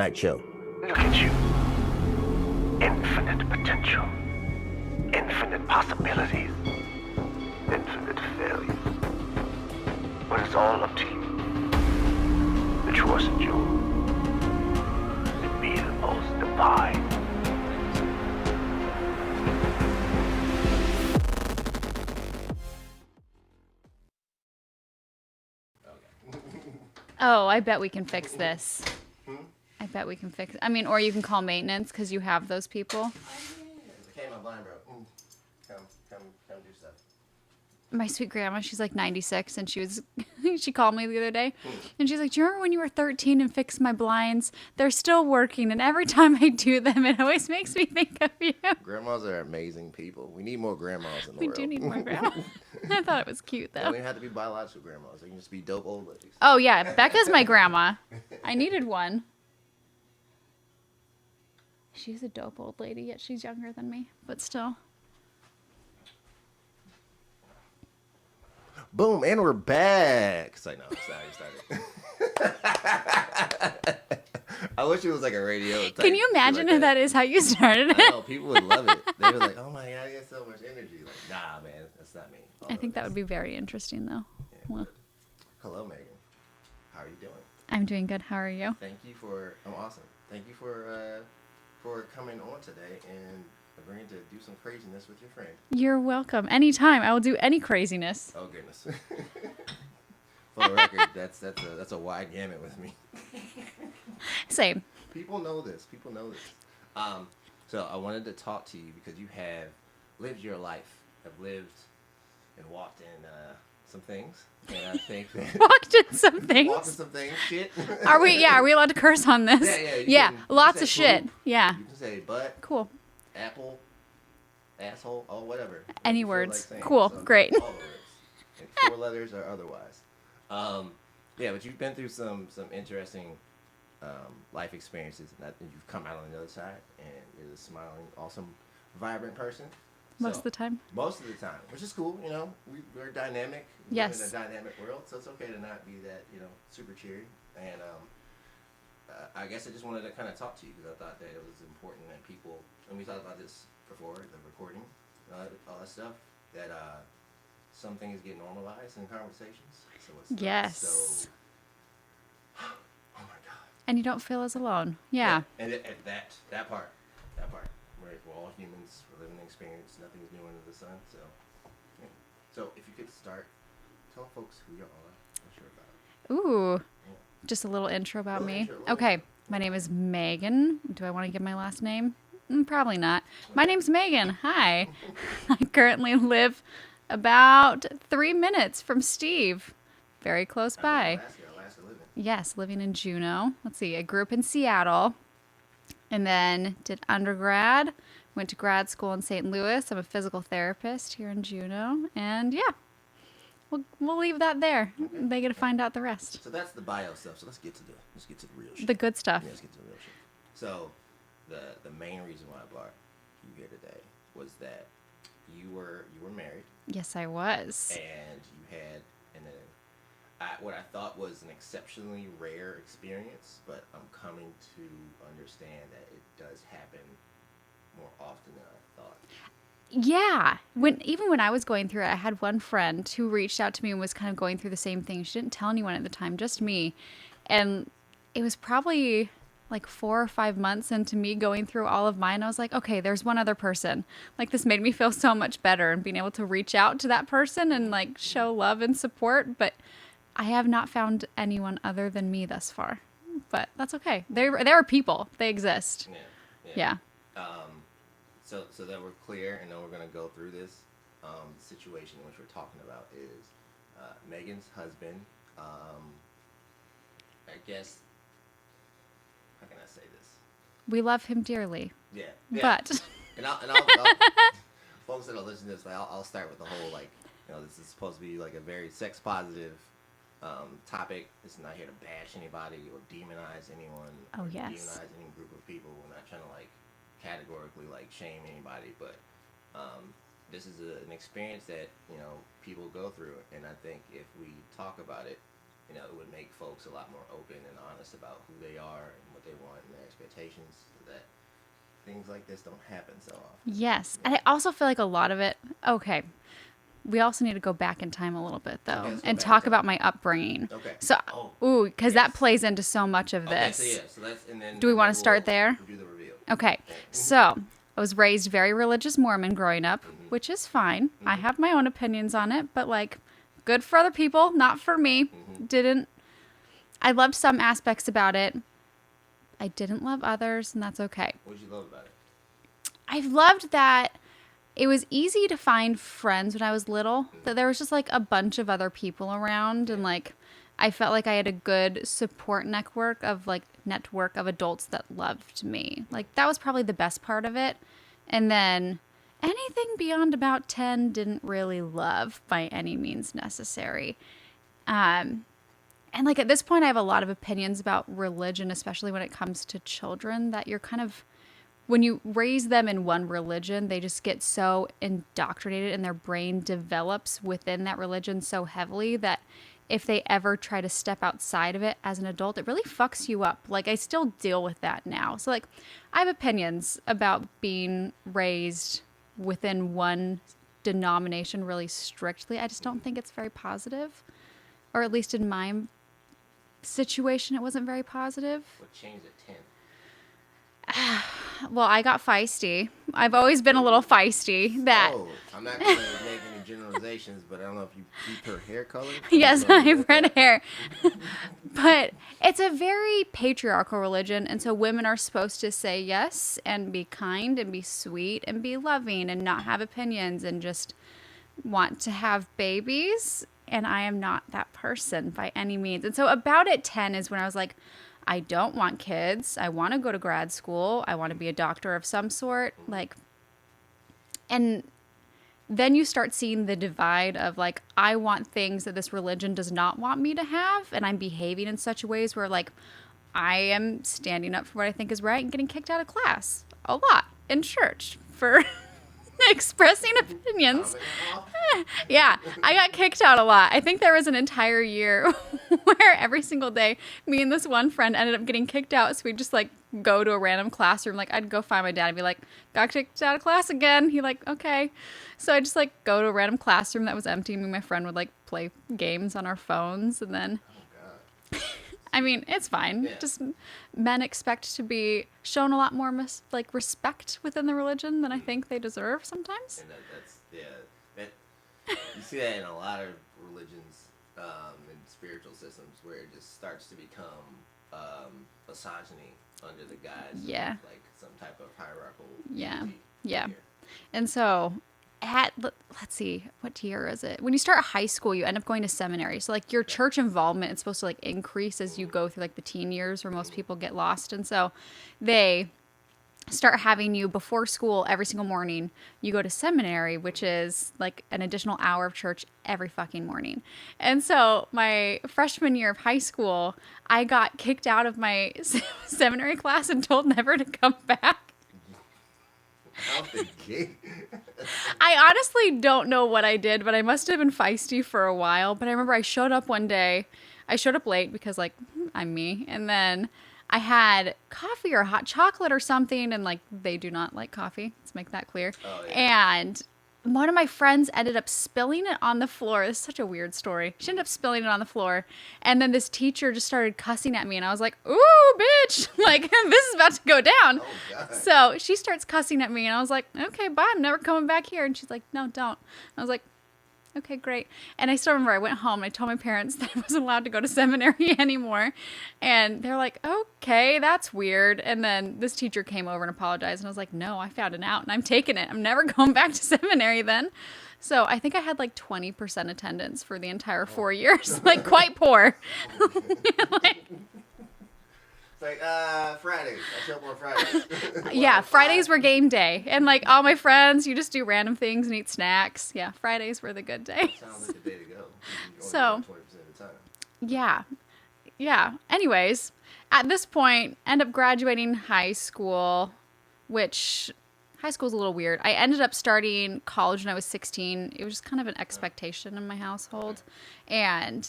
Night show. Look at you. Infinite potential. Infinite possibilities. Infinite failures. But it's all up to you. The choice is yours. To be the most divine. Oh, I bet we can fix this. I bet we can fix it. I mean, or you can call maintenance because you have those people. Okay, my blind bro. Come do stuff. My sweet grandma, she's like 96, and she called me the other day, and she's like, "Do you remember when you were 13 and fixed my blinds? They're still working, and every time I do them, it always makes me think of you." Grandmas are amazing people. We need more grandmas in the We world. do need more grandma. I thought it was cute They though. don't even have to be biological grandmas. They can just be dope old ladies. Oh yeah, Becca's my grandma. I needed one. She's a dope old lady, yet she's younger than me, but still. Boom, and we're back. It's like, no, that's not how you started. I wish it was like a radio type Can you shit imagine like if that is how you started I it? know, people would love it. They were like, oh my god, I get so much energy. Like, nah, man, that's not me. I think that would be very interesting, though. Yeah. Well, Hello, Megan. How are you doing? I'm doing good. How are you? Thank you for, I'm awesome. Thank you for coming on today and agreeing to do some craziness with your friend. You're welcome. Anytime. I will do any craziness. Oh goodness. For the record, that's a wide gamut with me. Same. People know this. So I wanted to talk to you because you have lived your life, have lived and walked in some things, and I think that Walked in some things. walked in some things. Shit. Are we? Yeah. Are we allowed to curse on this? Yeah. Lots You of can say shit. poop, Yeah. You can say butt, Cool. apple, asshole, or whatever. Any You feel words. like saying. Cool. Great. All the words. And 4 letters or otherwise. Yeah, but you've been through some interesting life experiences, and you've come out on the other side, and you're a smiling, awesome, vibrant person. Most of the time. Most of the time, which is cool. You know, we're dynamic. We Yes. live in a dynamic world, so it's okay to not be that, super cheery. And I guess I just wanted to kind of talk to you because I thought that it was important that people, and we talked about this before, the recording, all that stuff, that some things get normalized in conversations. So it's not Yes. so. Oh my god. And you don't feel as alone. Yeah. And that part, we're all humans. We're living an experience. Nothing's new under the sun. So, yeah. So if you could start, tell folks who you are. What's your about? Ooh. Yeah. Just a little intro about me. Little Okay. intro. My name is Megan. Do I want to give my last name? Probably not. My name's Megan. Hi. I currently live about 3 minutes from Steve. Very close by. Alaska living. Yes, living in Juneau. Let's see. I grew up in Seattle and then did undergrad. Went to grad school in St. Louis. I'm a physical therapist here in Juneau. And yeah, we'll leave that there. Okay. They get to find out the rest. So that's the bio stuff. So let's get to the real shit. The good stuff. Yeah, let's get to the real shit. So the main reason why I brought you here today was that you were married Yes, I was. and you had what I thought was an exceptionally rare experience, but I'm coming to understand that it does happen more often than I thought. Yeah. Even when I was going through it, I had one friend who reached out to me and was kind of going through the same thing. She didn't tell anyone at the time, just me. And it was probably like 4 or 5 months into me going through all of mine. I was like, okay, there's one other person. Like, this made me feel so much better, and being able to reach out to that person and like show love and support. But I have not found anyone other than me thus far. But that's okay. There are people. They exist. Yeah. So that we're clear, and then we're gonna go through this. The situation which we're talking about is Megan's husband. I guess, how can I say this? We love him dearly. Yeah. But And I'll folks that'll listen to this, I'll start with the whole this is supposed to be like a very sex positive topic. This is not here to bash anybody or demonize anyone. Oh, or yes. demonize any group of people. We're not trying to categorically shame anybody, but this is an experience that people go through, and I think if we talk about it it would make folks a lot more open and honest about who they are and what they want and their expectations, so that things like this don't happen so often. Yes. And I also feel like a lot of it, okay, we also need to go back in time a little bit, though, Okay, let's go and back talk to- about my upbringing. Okay. So, because that yes. plays into so much of Okay, this. so yeah, so let's, and then Do we and wanna then start there? We'll do the reveal. Okay. So, I was raised very religious Mormon growing up, which is fine. I have my own opinions on it, but like, good for other people, not for me. I loved some aspects about it. I didn't love others, and that's okay. What did you love about it? I loved that it was easy to find friends when I was little, that there was just like a bunch of other people around, and like I felt like I had a good support network of adults that loved me. Like that was probably the best part of it. And then anything beyond about 10 didn't really love by any means necessary. And like at this point I have a lot of opinions about religion, especially when it comes to children, that you're kind of, when you raise them in one religion, they just get so indoctrinated and their brain develops within that religion so heavily that if they ever try to step outside of it as an adult, it really fucks you up. Like, I still deal with that now. So, like, I have opinions about being raised within one denomination really strictly. I just don't think it's very positive. Or at least in my situation, it wasn't very positive. What changed at 10? Well, I got feisty. I've always been a little feisty. That Oh, I'm not going to make any generalizations, but I don't know if you peeped her hair color. yes, I have red hair. But it's a very patriarchal religion, and so women are supposed to say yes and be kind and be sweet and be loving and not have opinions and just want to have babies. And I am not that person by any means. And so about at 10 is when I was like, I don't want kids. I want to go to grad school. I want to be a doctor of some sort. Like, and then you start seeing the divide of like, I want things that this religion does not want me to have. And I'm behaving in such ways where like, I am standing up for what I think is right and getting kicked out of class a lot in church for expressing opinions. Yeah, I got kicked out a lot. I think there was an entire year where every single day, me and this one friend ended up getting kicked out. So we'd just like go to a random classroom. Like I'd go find my dad and be like, got kicked out of class again. He like, okay. So I just like go to a random classroom that was empty. Me and my friend would like play games on our phones. And then, I mean, it's fine. Yeah. Just men expect to be shown a lot more respect within the religion than I think they deserve sometimes. And you see that in a lot of religions and spiritual systems where it just starts to become misogyny under the guise of like some type of hierarchical unity figure. And so let's see, what year is it? When you start high school, you end up going to seminary. So like your church involvement is supposed to like increase as you go through like the teen years where most people get lost. And so they start having you before school every single morning. You go to seminary, which is like an additional hour of church every fucking morning. And so my freshman year of high school, I got kicked out of my seminary class and told never to come back. Out the gate. I honestly don't know what I did, but I must have been feisty for a while. But I remember I showed up one day. I showed up late because like I'm me. And then I had coffee or hot chocolate or something, and like they do not like coffee. Let's make that clear. Oh, yeah. And one of my friends ended up spilling it on the floor. This is such a weird story. She ended up spilling it on the floor, and then this teacher just started cussing at me, and I was like, "Ooh, bitch! Like this is about to go down." Oh, God. So she starts cussing at me, and I was like, "Okay, bye. I'm never coming back here." And she's like, "No, don't." I was like, okay, great. And I still remember I went home and I told my parents that I wasn't allowed to go to seminary anymore. And they're like, okay, that's weird. And then this teacher came over and apologized. And I was like, no, I found it out and I'm taking it. I'm never going back to seminary then. So I think I had like 20% attendance for the entire 4 years. Like quite poor. Like, It's like, Fridays. I show up on Fridays. yeah, Fridays were game day. And like all my friends, you just do random things and eat snacks. Yeah, Fridays were the good days. Sounds like the day to go. So, 20% of the time. Yeah. Yeah. Anyways, at this point, end up graduating high school, which high school's a little weird. I ended up starting college when I was 16. It was just kind of an expectation in my household. And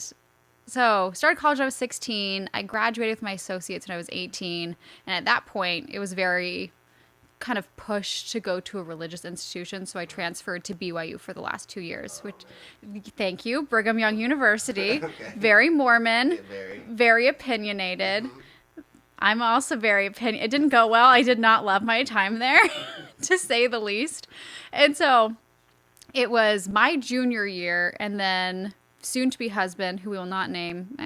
So started college when I was 16. I graduated with my associates when I was 18. And at that point, it was very kind of pushed to go to a religious institution. So I transferred to BYU for the last 2 years, which, thank you, Brigham Young University. Okay. Very Mormon, Yeah, very. very opinionated. I'm also very opinion. It didn't go well. I did not love my time there, to say the least. And so it was my junior year, and then soon-to-be husband, who we will not name.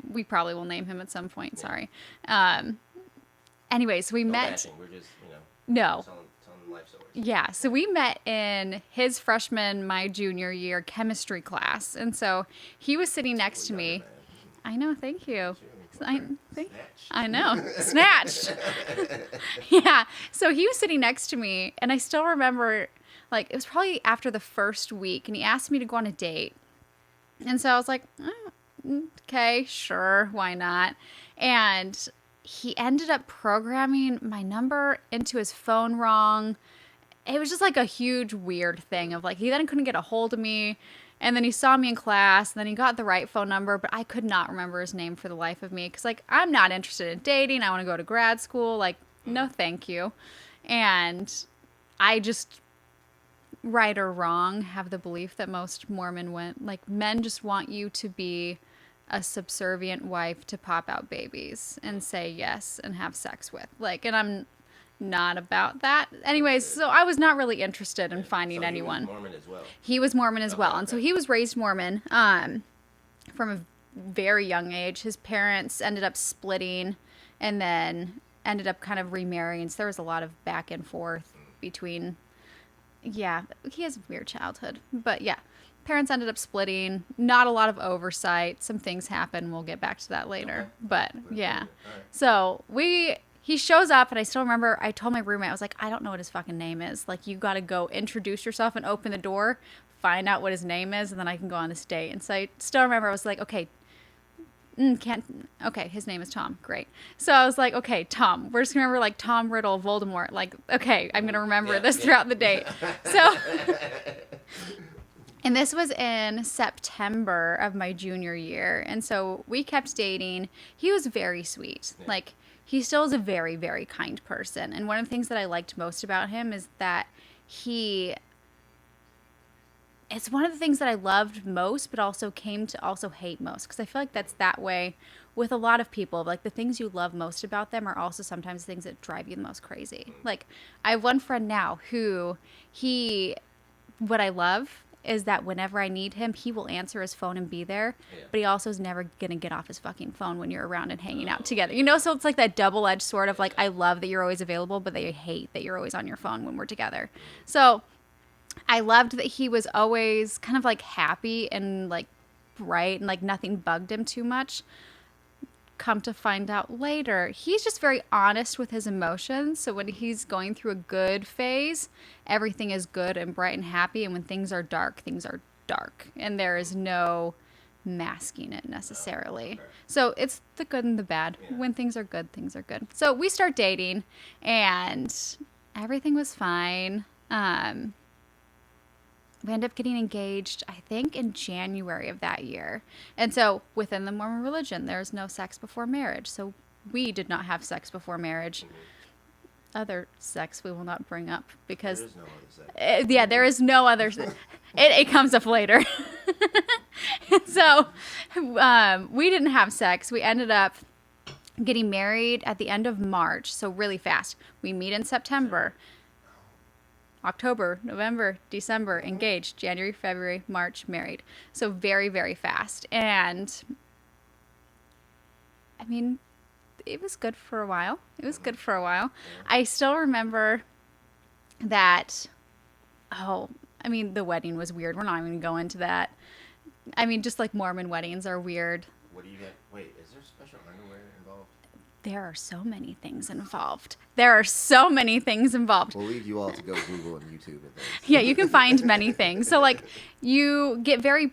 We probably will name him at some point. Sorry. Anyways, we No met. bashing. We're just, No. telling life stories. Yeah, so we met in his freshman, my junior year chemistry class, and so he was sitting next to me. I know, thank you. I know, snatched. Yeah, so he was sitting next to me, and I still remember, like, it was probably after the first week, and he asked me to go on a date. And so I was like, okay, sure, why not? And he ended up programming my number into his phone wrong. It was just like a huge weird thing of like, he then couldn't get a hold of me. And then he saw me in class, and then he got the right phone number, but I could not remember his name for the life of me. Because, like, I'm not interested in dating. I want to go to grad school. Like, no thank you. And I just, right or wrong, have the belief that most Mormon men just want you to be a subservient wife to pop out babies and say yes and have sex with. Like, and I'm not about that. Anyways, so I was not really interested in finding anyone. He was Mormon as well. He was Mormon as well. Okay. And so he was raised Mormon from a very young age. His parents ended up splitting and then ended up kind of remarrying. So there was a lot of back and forth between, yeah, he has a weird childhood. But yeah, parents ended up splitting. Not a lot of oversight. Some things happen. We'll get back to that later. Okay. But yeah. All right. So he shows up, and I still remember I told my roommate, I was like, I don't know what his fucking name is. Like, you got to go introduce yourself and open the door, find out what his name is, and then I can go on this date. And so I still remember I was like, okay, his name is Tom. Great. So I was like, okay, Tom. We're just going to remember, like, Tom Riddle, Voldemort. Like, okay, I'm going to remember this throughout the date. So, and this was in September of my junior year. And so we kept dating. He was very sweet. Yeah. Like, he still is a very, very kind person. And one of the things that I liked most about him is that it's one of the things that I loved most, but also came to also hate most. Because I feel like that's that way with a lot of people. Like, the things you love most about them are also sometimes things that drive you the most crazy. Like, I have one friend now who what I love is that whenever I need him, he will answer his phone and be there. Yeah. But he also is never going to get off his fucking phone when you're around and hanging out together. You know, so it's like that double-edged sword of like, I love that you're always available, but I hate that you're always on your phone when we're together. So I loved that he was always kind of like happy and like bright and like nothing bugged him too much. Come to find out later, he's just very honest with his emotions. So when he's going through a good phase, everything is good and bright and happy. And when things are dark. And there is no masking it necessarily. So it's the good and the bad. Yeah. When things are good, things are good. So we start dating, and everything was fine. We ended up getting engaged, I think, in January of that year. And so within the Mormon religion, there's no sex before marriage. So we did not have sex before marriage. Mm-hmm. Other sex we will not bring up because... There is no other sex. Yeah, there is no other... it comes up later. So we didn't have sex. We ended up getting married at the end of March. So really fast. We meet in September. October, November, December, engaged, January, February, March, married. So very, very fast. And I mean, it was good for a while. I still remember that, the wedding was weird. We're not even going to go into that. I mean, just like Mormon weddings are weird. What do you get? Wait, is there special underwear involved? There are so many things involved. We'll leave you all to go Google and YouTube and things. Yeah, you can find many things. So, like, you get very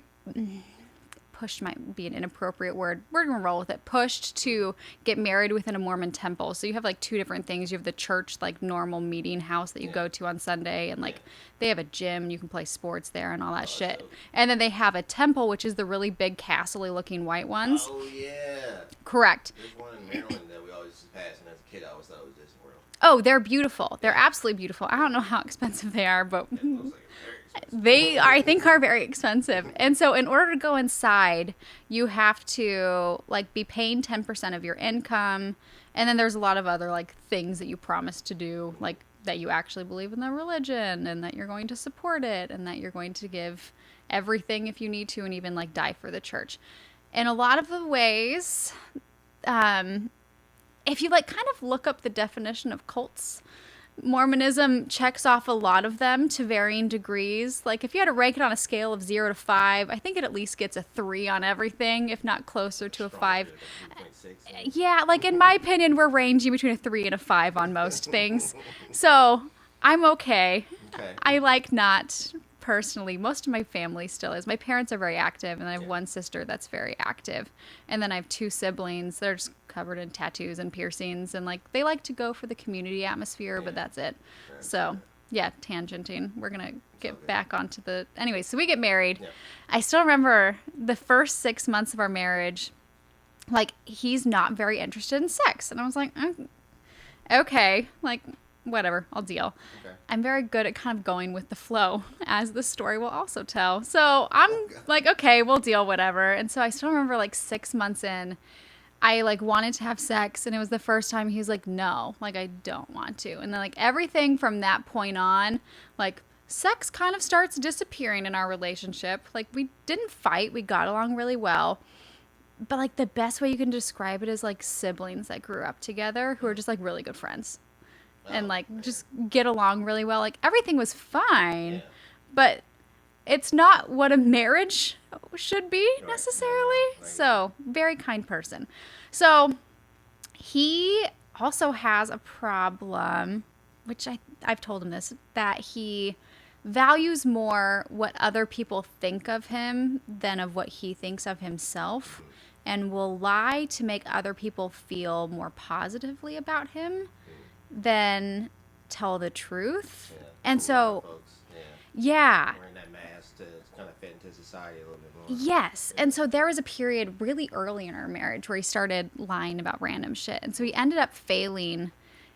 pushed might be an inappropriate word. We're going to roll with it. Pushed to get married within a Mormon temple. So you have like two different things. You have the church, like normal meeting house that you go to on Sunday. And like they have a gym. You can play sports there and all that shit. Dope. And then they have a temple, which is the really big castle-y looking white ones. Oh, yeah. Correct. There's one in Maryland that we always just pass, and as a kid, I always thought it was Disney World. Oh, they're beautiful. They're absolutely beautiful. I don't know how expensive they are, but It looks like very expensive. they are, I think, are very expensive. And so in order to go inside, you have to like be paying 10% of your income. And then there's a lot of other like things that you promise to do, like that you actually believe in the religion and that you're going to support it and that you're going to give everything if you need to and even like die for the church. In a lot of the ways, if you like kind of look up the definition of cults, Mormonism checks off a lot of them to varying degrees. Like if you had to rank it on a scale of 0 to 5, I think it at least gets a 3 on everything, if not closer to a 5. Like 2.6. Yeah, like in my opinion, we're ranging between a 3 and a 5 on most things. So I'm okay. Okay. I like not personally. Most of my family still is. My parents are very active, and I have one sister that's very active. And then I have 2 siblings. They're just covered in tattoos and piercings, and like they like to go for the community atmosphere, but that's it. So yeah, tangenting. We're gonna get back onto the anyway. So we get married. Yeah. I still remember the first 6 months of our marriage. Like he's not very interested in sex, and I was like, okay, like whatever, I'll deal. Okay. I'm very good at kind of going with the flow, as the story will also tell. So I'm like, okay, we'll deal, whatever. And so I still remember like 6 months in, I like wanted to have sex, and it was the first time he was like, no, like I don't want to. And then like everything from that point on, like sex kind of starts disappearing in our relationship. Like we didn't fight, we got along really well. But like the best way you can describe it is like siblings that grew up together who are just like really good friends. And like just get along really well. Like everything was fine, but it's not what a marriage should be necessarily. Right. So very kind person. So he also has a problem, which I've told him this, that he values more what other people think of him than of what he thinks of himself, and will lie to make other people feel more positively about him than tell the truth. Yeah. And A lot so, of folks, yeah. wearing that mask to kind of fit into society a little bit more. Yes. And so there was a period really early in our marriage where he started lying about random shit. And so he ended up failing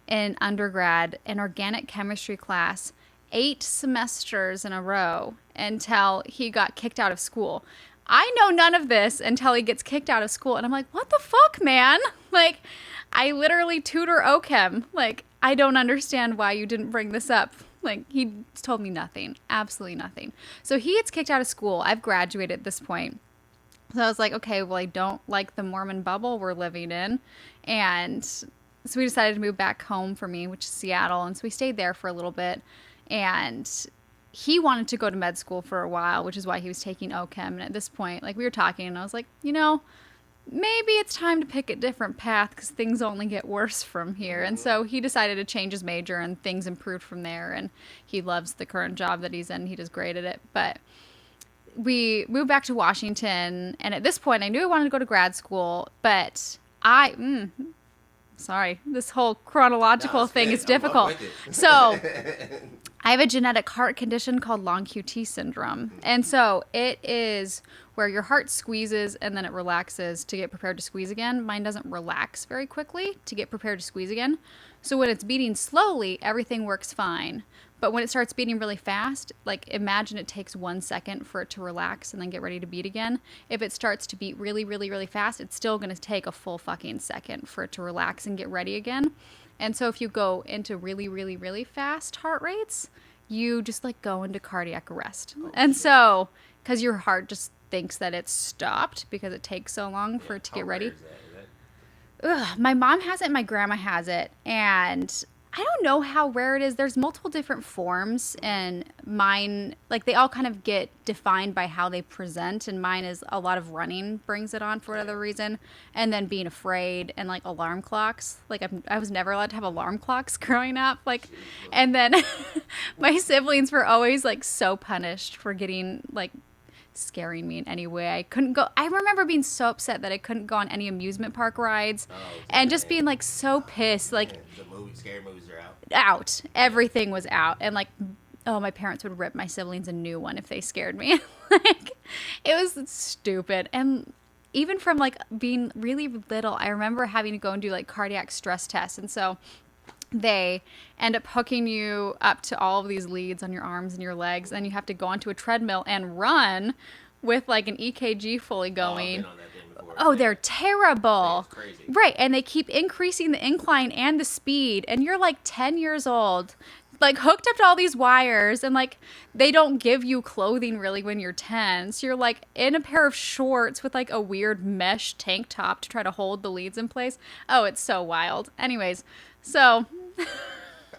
in undergrad in organic chemistry class 8 semesters in a row until he got kicked out of school. I know none of this until he gets kicked out of school. And I'm like, what the fuck, man? Like, I literally tutor OChem. Like, I don't understand why you didn't bring this up. Like, he told me nothing. Absolutely nothing. So he gets kicked out of school. I've graduated at this point. So I was like, okay, well, I don't like the Mormon bubble we're living in. And so we decided to move back home for me, which is Seattle. And so we stayed there for a little bit. And he wanted to go to med school for a while, which is why he was taking OChem. And at this point, like, we were talking, and I was like, you know, maybe it's time to pick a different path because things only get worse from here. And so he decided to change his major, and things improved from there. And he loves the current job that he's in. He does great at it. But we moved back to Washington. And at this point, I knew I wanted to go to grad school. But sorry, this whole chronological thing is difficult. So I have a genetic heart condition called long QT syndrome. And so it is where your heart squeezes and then it relaxes to get prepared to squeeze again. Mine doesn't relax very quickly to get prepared to squeeze again. So when it's beating slowly, everything works fine. But when it starts beating really fast, like imagine it takes 1 second for it to relax and then get ready to beat again. If it starts to beat really, really, really fast, it's still going to take a full fucking second for it to relax and get ready again. And so if you go into really, really, really fast heart rates, you just like go into cardiac arrest. And so, because your heart just thinks that it's stopped because it takes so long for it to get ready. My mom has it and my grandma has it. And I don't know how rare it is. There's multiple different forms, and mine, like they all kind of get defined by how they present. And mine is a lot of running brings it on for whatever reason. And then being afraid and like alarm clocks. Like I was never allowed to have alarm clocks growing up. Like, and then my siblings were always like so punished for getting like scaring me in any way. I couldn't go. I remember being so upset that I couldn't go on any amusement park rides, and just being like so pissed. Like scary movies are out. Out. Everything was out, and like, oh, my parents would rip my siblings a new one if they scared me. Like, it was stupid. And even from like being really little, I remember having to go and do like cardiac stress tests, and so they end up hooking you up to all of these leads on your arms and your legs, and you have to go onto a treadmill and run with like an EKG fully going. Oh, they're terrible. Crazy. Right, and they keep increasing the incline and the speed, and you're like 10 years old, like hooked up to all these wires, and like they don't give you clothing really when you're 10, so you're like in a pair of shorts with like a weird mesh tank top to try to hold the leads in place. Oh, it's so wild. Anyways, so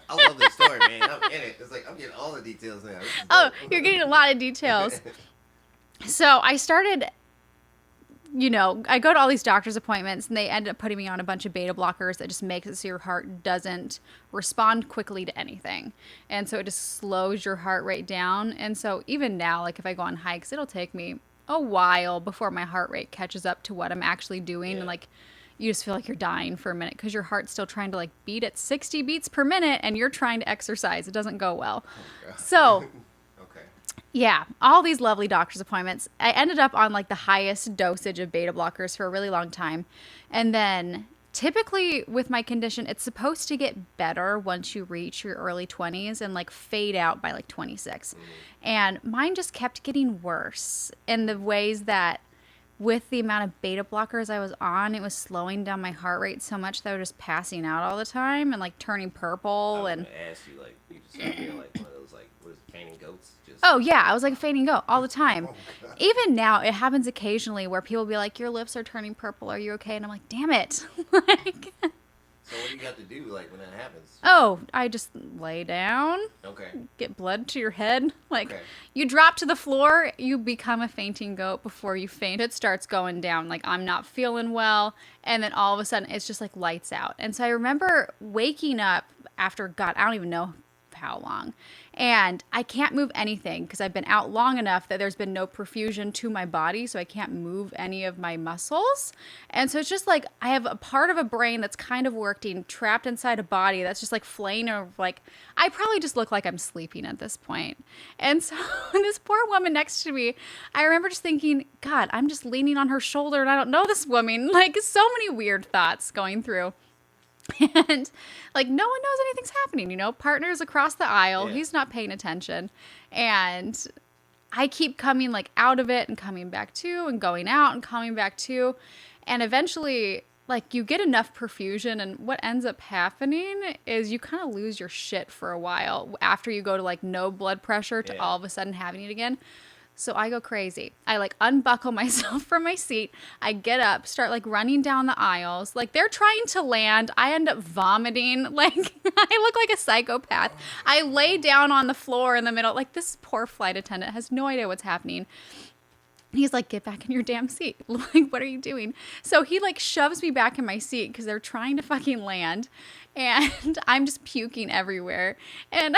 I love this story, man. I'm in it. It's like I'm getting all the details now. Oh, you're getting a lot of details. So I started, I go to all these doctor's appointments, and they end up putting me on a bunch of beta blockers that just makes it so your heart doesn't respond quickly to anything. And so it just slows your heart rate down. And so even now, like if I go on hikes, it'll take me a while before my heart rate catches up to what I'm actually doing. Yeah. And like, you just feel like you're dying for a minute because your heart's still trying to like beat at 60 beats per minute, and you're trying to exercise. It doesn't go well. Oh, God. So Okay. yeah, all these lovely doctor's appointments. I ended up on like the highest dosage of beta blockers for a really long time. And then typically with my condition, it's supposed to get better once you reach your early 20s and like fade out by like 26. And mine just kept getting worse in the ways that with the amount of beta blockers I was on, it was slowing down my heart rate so much that I was just passing out all the time and like turning purple. I was And gonna ask you, like, you just like, feel like one of those, like, what is it, fainting goats? Just... oh yeah, I was like a fainting goat all the time. Even now, it happens occasionally where people will be like, "Your lips are turning purple. Are you okay?" And I'm like, "Damn it!" Like, So what do you have to do, like, when that happens? oh, I just lay down, Okay. get blood to your head. Like, Okay. you drop to the floor, you become a fainting goat before you faint. It starts going down. Like, I'm not feeling well. And then all of a sudden, it's just like lights out. And so I remember waking up after, God, I don't even know how long. And I can't move anything because I've been out long enough that there's been no perfusion to my body, so I can't move any of my muscles. And so it's just like I have a part of a brain that's kind of working, trapped inside a body that's just like flaying, or like I probably just look like I'm sleeping at this point. And so this poor woman next to me, I remember just thinking, God, I'm just leaning on her shoulder and I don't know this woman. Like so many weird thoughts going through. And like no one knows anything's happening, partner's across the aisle. Yeah. He's not paying attention. And I keep coming like out of it and coming back to, and going out and coming back to. And eventually like you get enough perfusion, and what ends up happening is you kind of lose your shit for a while after you go to like no blood pressure to all of a sudden having it again. So I go crazy. I like unbuckle myself from my seat. I get up, start like running down the aisles. Like they're trying to land. I end up vomiting. Like I look like a psychopath. I lay down on the floor in the middle. Like this poor flight attendant has no idea what's happening. He's like, get back in your damn seat. Like, what are you doing? So he like shoves me back in my seat because they're trying to fucking land. And I'm just puking everywhere. And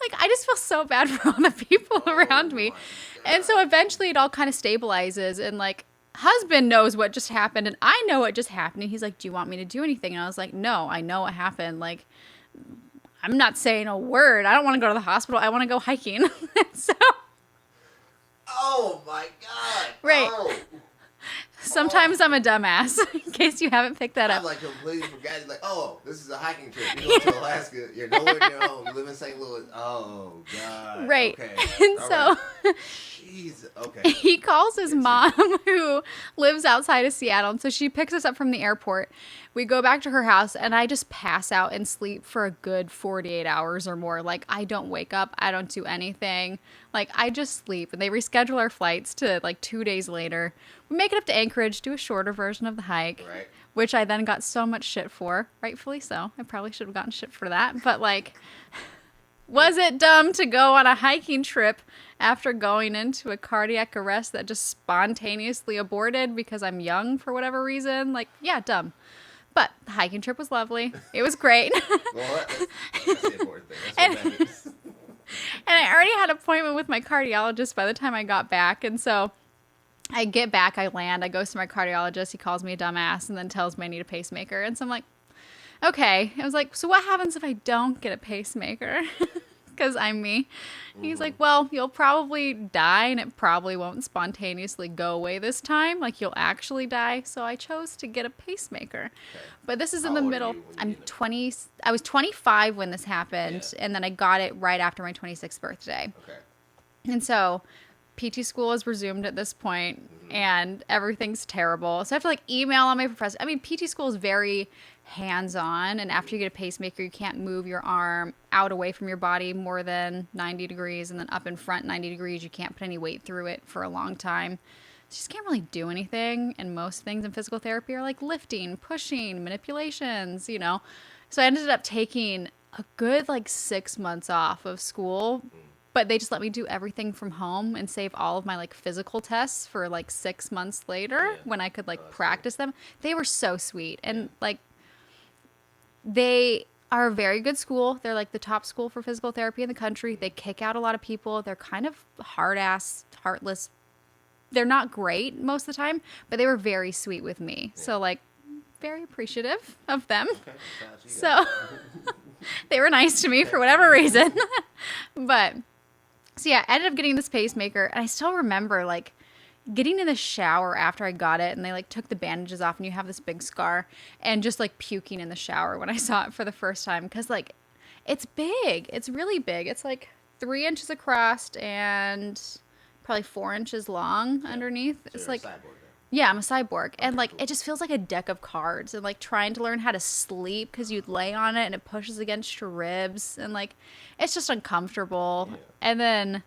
like, I just feel so bad for all the people around me. And so eventually it all kind of stabilizes, and like husband knows what just happened and I know what just happened. And he's like, do you want me to do anything? And I was like, no, I know what happened. Like, I'm not saying a word. I don't want to go to the hospital. I want to go hiking. So. Oh my God. Right. Oh. Sometimes I'm a dumbass, in case you haven't picked that I up. like completely forgot. Like, oh, this is a hiking trip. You go to Alaska. You're nowhere near home. You live in St. Louis. Oh God. Right. Okay. And All so right. Jeez. Okay. he calls his mom, who lives outside of Seattle. And so she picks us up from the airport. We go back to her house, and I just pass out and sleep for a good 48 hours or more. Like, I don't wake up. I don't do anything. Like, I just sleep. And they reschedule our flights to like 2 days later. We make it up to Anchorage, do a shorter version of the hike, Right. which I then got so much shit for. Rightfully so. I probably should have gotten shit for that. But like, was it dumb to go on a hiking trip after going into a cardiac arrest that just spontaneously aborted because I'm young for whatever reason? Like, yeah, dumb. But the hiking trip was lovely. It was great. Well, that's the important thing. That's what that means. I already had an appointment with my cardiologist by the time I got back. And so I get back, I land, I go to my cardiologist. He calls me a dumbass and then tells me I need a pacemaker. And so I'm like, okay. I was like, so what happens if I don't get a pacemaker? Because I'm me. He's like, well, you'll probably die and it probably won't spontaneously go away this time. Like, you'll actually die. So I chose to get a pacemaker. Okay. But this is in How the old are middle. you when you I'm get it? 20. I was 25 when this happened. Yeah. And then I got it right after my 26th birthday. Okay. And so PT school is resumed at this point, and everything's terrible. So I have to like email on my professor. I mean, PT school is very hands-on, and after you get a pacemaker, you can't move your arm out away from your body more than 90 degrees, and then up in front 90 degrees. You can't put any weight through it for a long time. So you just can't really do anything, and most things in physical therapy are like lifting, pushing, manipulations, you know. So I ended up taking a good like 6 months off of school, but they just let me do everything from home and save all of my like physical tests for like 6 months later Yeah. when I could like Oh, that's practice them. They were so sweet. And like, they are a very good school. They're like the top school for physical therapy in the country. They kick out a lot of people. They're kind of hard ass, heartless. They're not great most of the time, but they were very sweet with me. So like, very appreciative of them. Okay. Shout out to you So they were nice to me for whatever reason. But so yeah, I ended up getting this pacemaker, and I still remember like getting in the shower after I got it, and they like took the bandages off, and you have this big scar, and just like puking in the shower when I saw it for the first time, because like it's big. It's really big. It's like 3 inches across and probably 4 inches long underneath. So It's you're a like, cyborg then. yeah, I'm a cyborg. And, Okay, like, cool. it just feels like a deck of cards. And, like, trying to learn how to sleep because you lay on it and it pushes against your ribs. And, like, it's just uncomfortable. Yeah. And then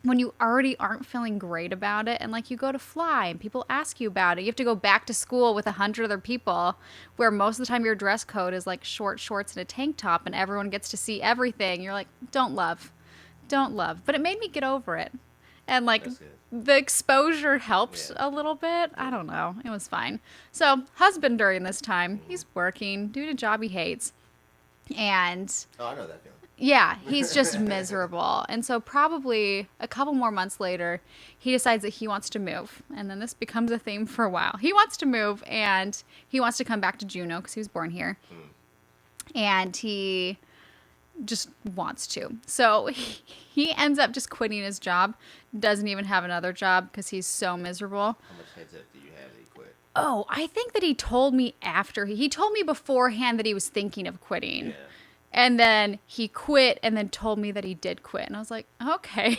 when you already aren't feeling great about it and, like, you go to fly and people ask you about it, you have to go back to school with 100 other people where most of the time your dress code is, like, short shorts and a tank top and everyone gets to see everything. You're like, don't love. Don't love. But it made me get over it. And, like, That's good. the exposure helped Yeah. a little bit. I don't know. It was fine. So, husband during this time, he's working, doing a job he hates. And Oh, I know that feeling. yeah, he's just miserable. And so, probably a couple more months later, he decides that he wants to move. And then this becomes a theme for a while. He wants to move, and he wants to come back to Juneau because he was born here. And he just wants to. So he ends up just quitting his job, doesn't even have another job because he's so miserable. How much heads up do you have that he quit? Oh, I think that he told me after. He told me beforehand that he was thinking of quitting. Yeah. And then he quit and then told me that he did quit. And I was like, okay.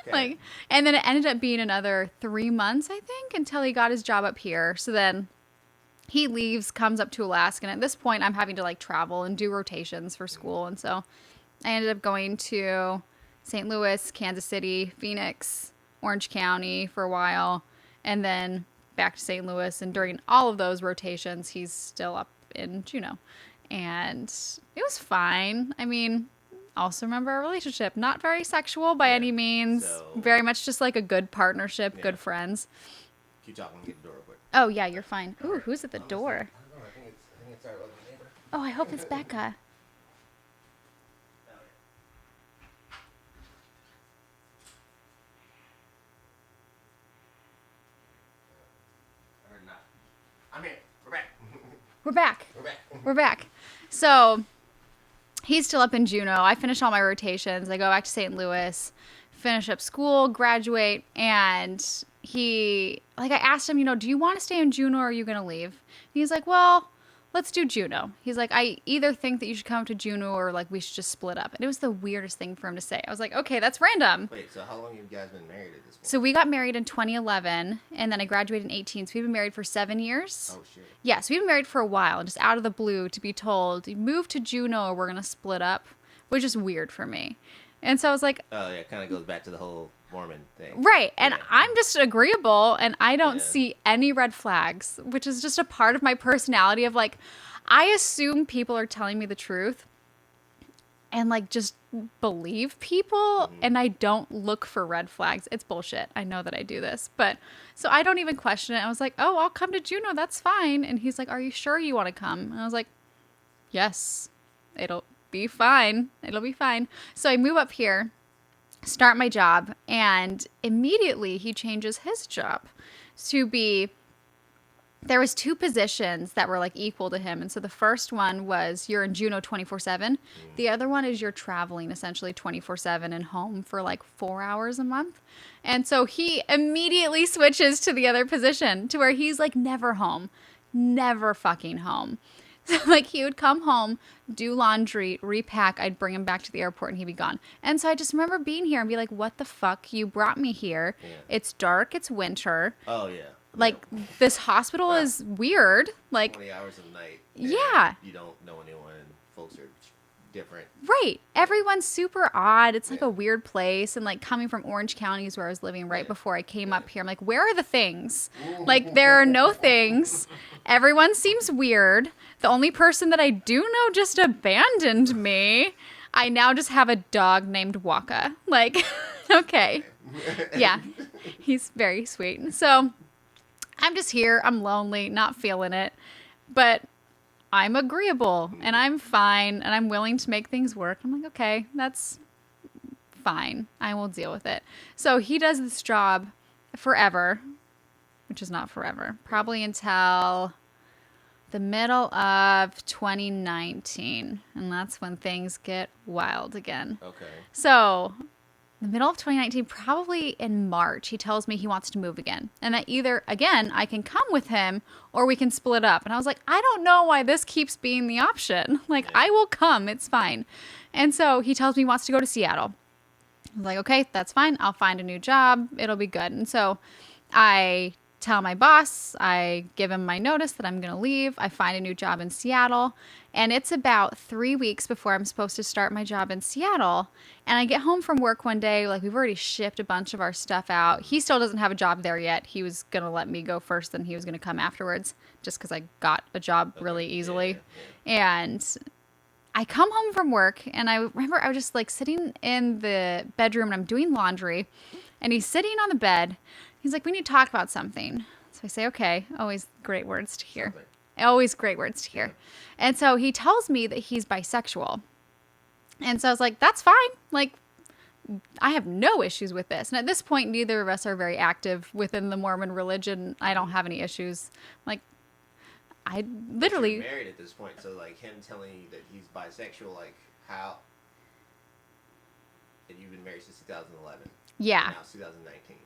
Okay. Like, and then it ended up being another 3 months, I think, until he got his job up here. So then he leaves, comes up to Alaska, and at this point I'm having to like travel and do rotations for school. And so I ended up going to St. Louis, Kansas City, Phoenix, Orange County for a while, and then back to St. Louis. And during all of those rotations, he's still up in Juneau. And it was fine. I mean, also remember our relationship, not very sexual by any means, So- very much just like a good partnership, Yeah. good friends. Keep talking. Get the door real quick. Oh yeah, you're fine. Ooh, who's at the door? I don't know. I think it's our lovely neighbor. Oh, I hope it's Becca. I heard not. I'm here. We're back. We're back. We're back. We're back. So he's still up in Juneau. I finish all my rotations. I go back to St. Louis, finish up school, graduate, and he, like, I asked him, you know, do you want to stay in Juneau or are you going to leave? And he's like, well, let's do Juneau. He's like, I either think that you should come to Juneau or like we should just split up. And it was the weirdest thing for him to say. I was like, okay, that's random. Wait, so how long have you guys been married at this point? So we got married in 2011 and then I graduated in 18. So we've been married for 7 years. Oh, shit. Yeah, so we've been married for a while, and just out of the blue to be told, move to Juneau or we're going to split up, was just weird for me. And so I was like, Oh, yeah. It kind of goes back to the whole Mormon thing. right. And Yeah. I'm just agreeable, and I don't Yeah. see any red flags, which is just a part of my personality of like, I assume people are telling me the truth and like just believe people, and I don't look for red flags. It's bullshit. I know that I do this, but so I don't even question it. I was like, oh, I'll come to Juneau. That's fine. And he's like, are you sure you want to come? And I was like, yes, it'll be fine. It'll be fine. So I move up here, start my job, and immediately he changes his job to be, there was 2 positions that were like equal to him. And so the first one was you're in Juneau 24/7. The other one is you're traveling essentially 24/7 and home for like 4 hours a month. And so he immediately switches to the other position to where he's like never home, never fucking home. So like he would come home, do laundry, repack, I'd bring him back to the airport and he'd be gone. And so I just remember being here and be like, what the fuck? You brought me here. Yeah. It's dark. It's winter. Oh yeah. Like this hospital is weird. Like 20 hours a night. Yeah. You don't know anyone. Folks are different. Right. Everyone's super odd. It's like Yeah. a weird place. And like coming from Orange County is where I was living right before I came up here. I'm like, where are the things? Like there are no things. Everyone seems weird. The only person that I do know just abandoned me. I now just have a dog named Waka. Like, okay. Yeah. He's very sweet. So I'm just here. I'm lonely, not feeling it. But I'm agreeable and I'm fine and I'm willing to make things work. I'm like, okay, that's fine. I will deal with it. So he does this job forever, which is not forever, probably until the middle of 2019. And that's when things get wild again. Okay. So the middle of 2019, probably in March, he tells me he wants to move again. And that either, again, I can come with him or we can split up. And I was like, I don't know why this keeps being the option. Like, I will come. It's fine. And so he tells me he wants to go to Seattle. I was like, okay, that's fine. I'll find a new job. It'll be good. And so I tell my boss, I give him my notice that I'm going to leave. I find a new job in Seattle. And it's about 3 weeks before I'm supposed to start my job in Seattle. And I get home from work one day, like we've already shipped a bunch of our stuff out. He still doesn't have a job there yet. He was going to let me go first, then he was going to come afterwards just because I got a job really easily. And I come home from work and I remember I was just like sitting in the bedroom and I'm doing laundry and he's sitting on the bed. He's like, we need to talk about something. So I say, okay, always great words to hear. Always great words to hear. And so he tells me that he's bisexual. And so I was like, that's fine. Like, I have no issues with this. And at this point, neither of us are very active within the Mormon religion. I don't have any issues. Like, I literally... You're married at this point, so like him telling you that he's bisexual, like how... And you've been married since 2011. Yeah. Now it's 2019.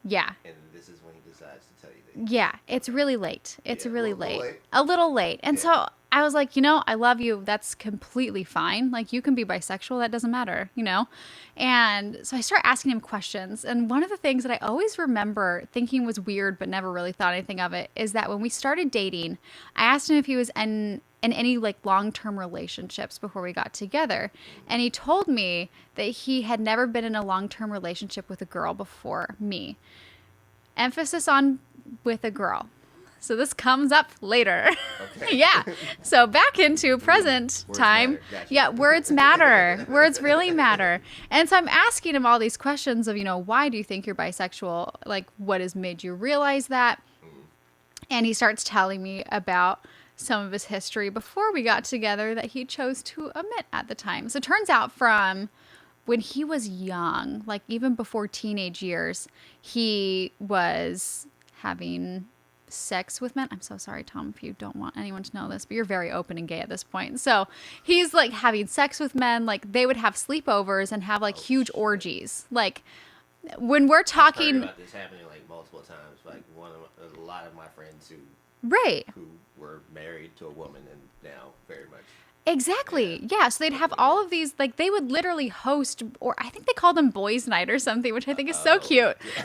Yeah. And this is when he decides to tell you that. Yeah, it's really late. It's Yeah, really a little late. late. A little late. And Yeah. so I was like, you know, I love you. That's completely fine. Like, you can be bisexual. That doesn't matter, you know? And so I start asking him questions. And one of the things that I always remember thinking was weird, but never really thought anything of it, is that when we started dating, I asked him if he was in any like long-term relationships before we got together. And he told me that he had never been in a long-term relationship with a girl before me. Emphasis on with a girl. So this comes up later. Okay. Yeah. So back into present Words time. matter. Gotcha. Yeah, words matter. Words really matter. And so I'm asking him all these questions of, you know, why do you think you're bisexual? Like, what has made you realize that? And he starts telling me about some of his history before we got together that he chose to omit at the time. So it turns out from when he was young, like even before teenage years, he was having sex with men. I'm so sorry, Tom, if you don't want anyone to know this, but you're very open and gay at this point. So he's like having sex with men. Like they would have sleepovers and have like huge orgies. Like when we're I've talking heard about this happening like multiple times. Like a lot of my friends right. who were married to a woman and now very much. Exactly. Yeah. So they'd have all of these, like they would literally host, or I think they called them boys' night or something, which I think is so cute. Yeah.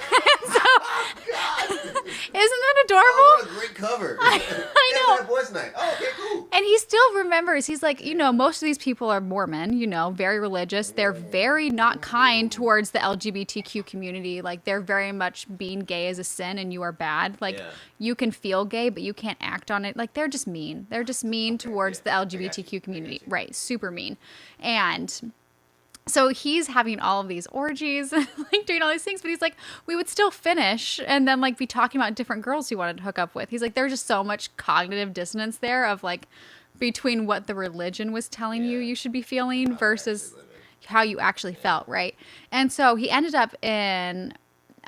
Isn't that adorable? Oh, what a great cover. I know. Yeah, boys' night. Oh, okay, cool. And he still remembers. He's like, you know, most of these people are Mormon, you know, very religious. They're very not kind towards the LGBTQ community. Like, they're very much being gay is a sin and you are bad. Like, you can feel gay, but you can't act on it. Like, they're just mean. They're just mean towards the LGBTQ community. Right. Super mean. And so he's having all of these orgies, like doing all these things, but he's like, we would still finish and then like be talking about different girls he wanted to hook up with. He's like, there's just so much cognitive dissonance there of like between what the religion was telling you should be feeling How versus actually living. how you actually felt, right? And so he ended up in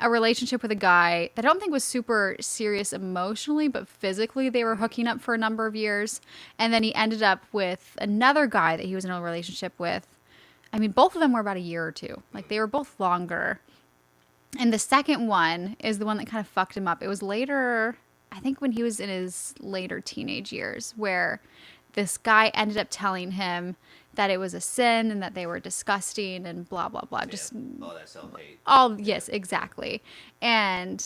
a relationship with a guy that I don't think was super serious emotionally, but physically they were hooking up for a number of years. And then he ended up with another guy that he was in a relationship with. I mean, both of them were about a year or two. Like, they were both longer. And the second one is the one that kind of fucked him up. It was later, I think when he was in his later teenage years, where this guy ended up telling him that it was a sin and that they were disgusting and blah, blah, blah. Yeah, Just all that self-hate. yes, exactly. And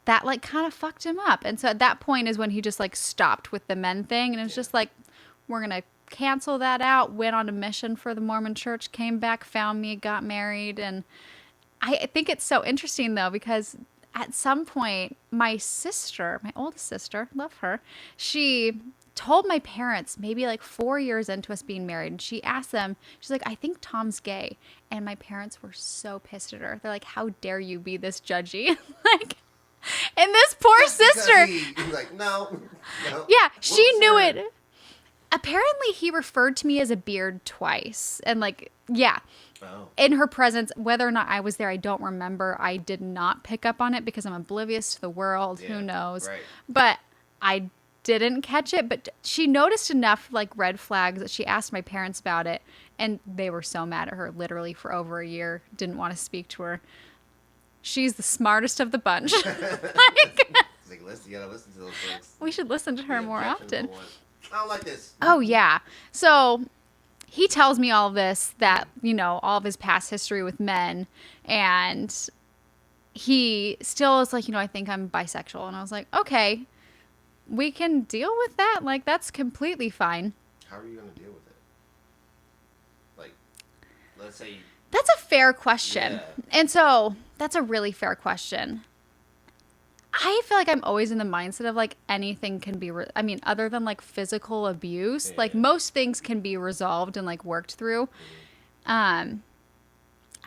that like kind of fucked him up. And so at that point is when he just like stopped with the men thing. And it was just like, we're going to cancel that out. Went on a mission for the Mormon church, came back, found me, got married. And I think it's so interesting though, because at some point my sister, my oldest sister, love her, she told my parents maybe like 4 years into us being married, and she asked them, she's like, I think Tom's gay. And my parents were so pissed at her. They're like, how dare you be this judgy? Like, and this poor Just because sister, he's like, no. yeah, she Whoops, knew sorry. it. Apparently he referred to me as a beard twice. And like, yeah, Oh. in her presence, whether or not I was there, I don't remember. I did not pick up on it because I'm oblivious to the world. Yeah, Who knows? right. But I didn't catch it. But she noticed enough like red flags that she asked my parents about it. And they were so mad at her literally for over a year. Didn't want to speak to her. She's the smartest of the bunch. Like, It's like, listen, you gotta listen to those things. we should listen to her The more often. objectionable ones. I don't like this. Oh, yeah. So he tells me all of this, that, you know, all of his past history with men. And he still is like, you know, I think I'm bisexual. And I was like, okay, we can deal with that. Like, that's completely fine. How are you gonna deal with it? Like, let's say. That's a fair question. Yeah. And so that's a really fair question. I feel like I'm always in the mindset of like anything can be, I mean, other than like physical abuse, like Yeah. most things can be resolved and like worked through.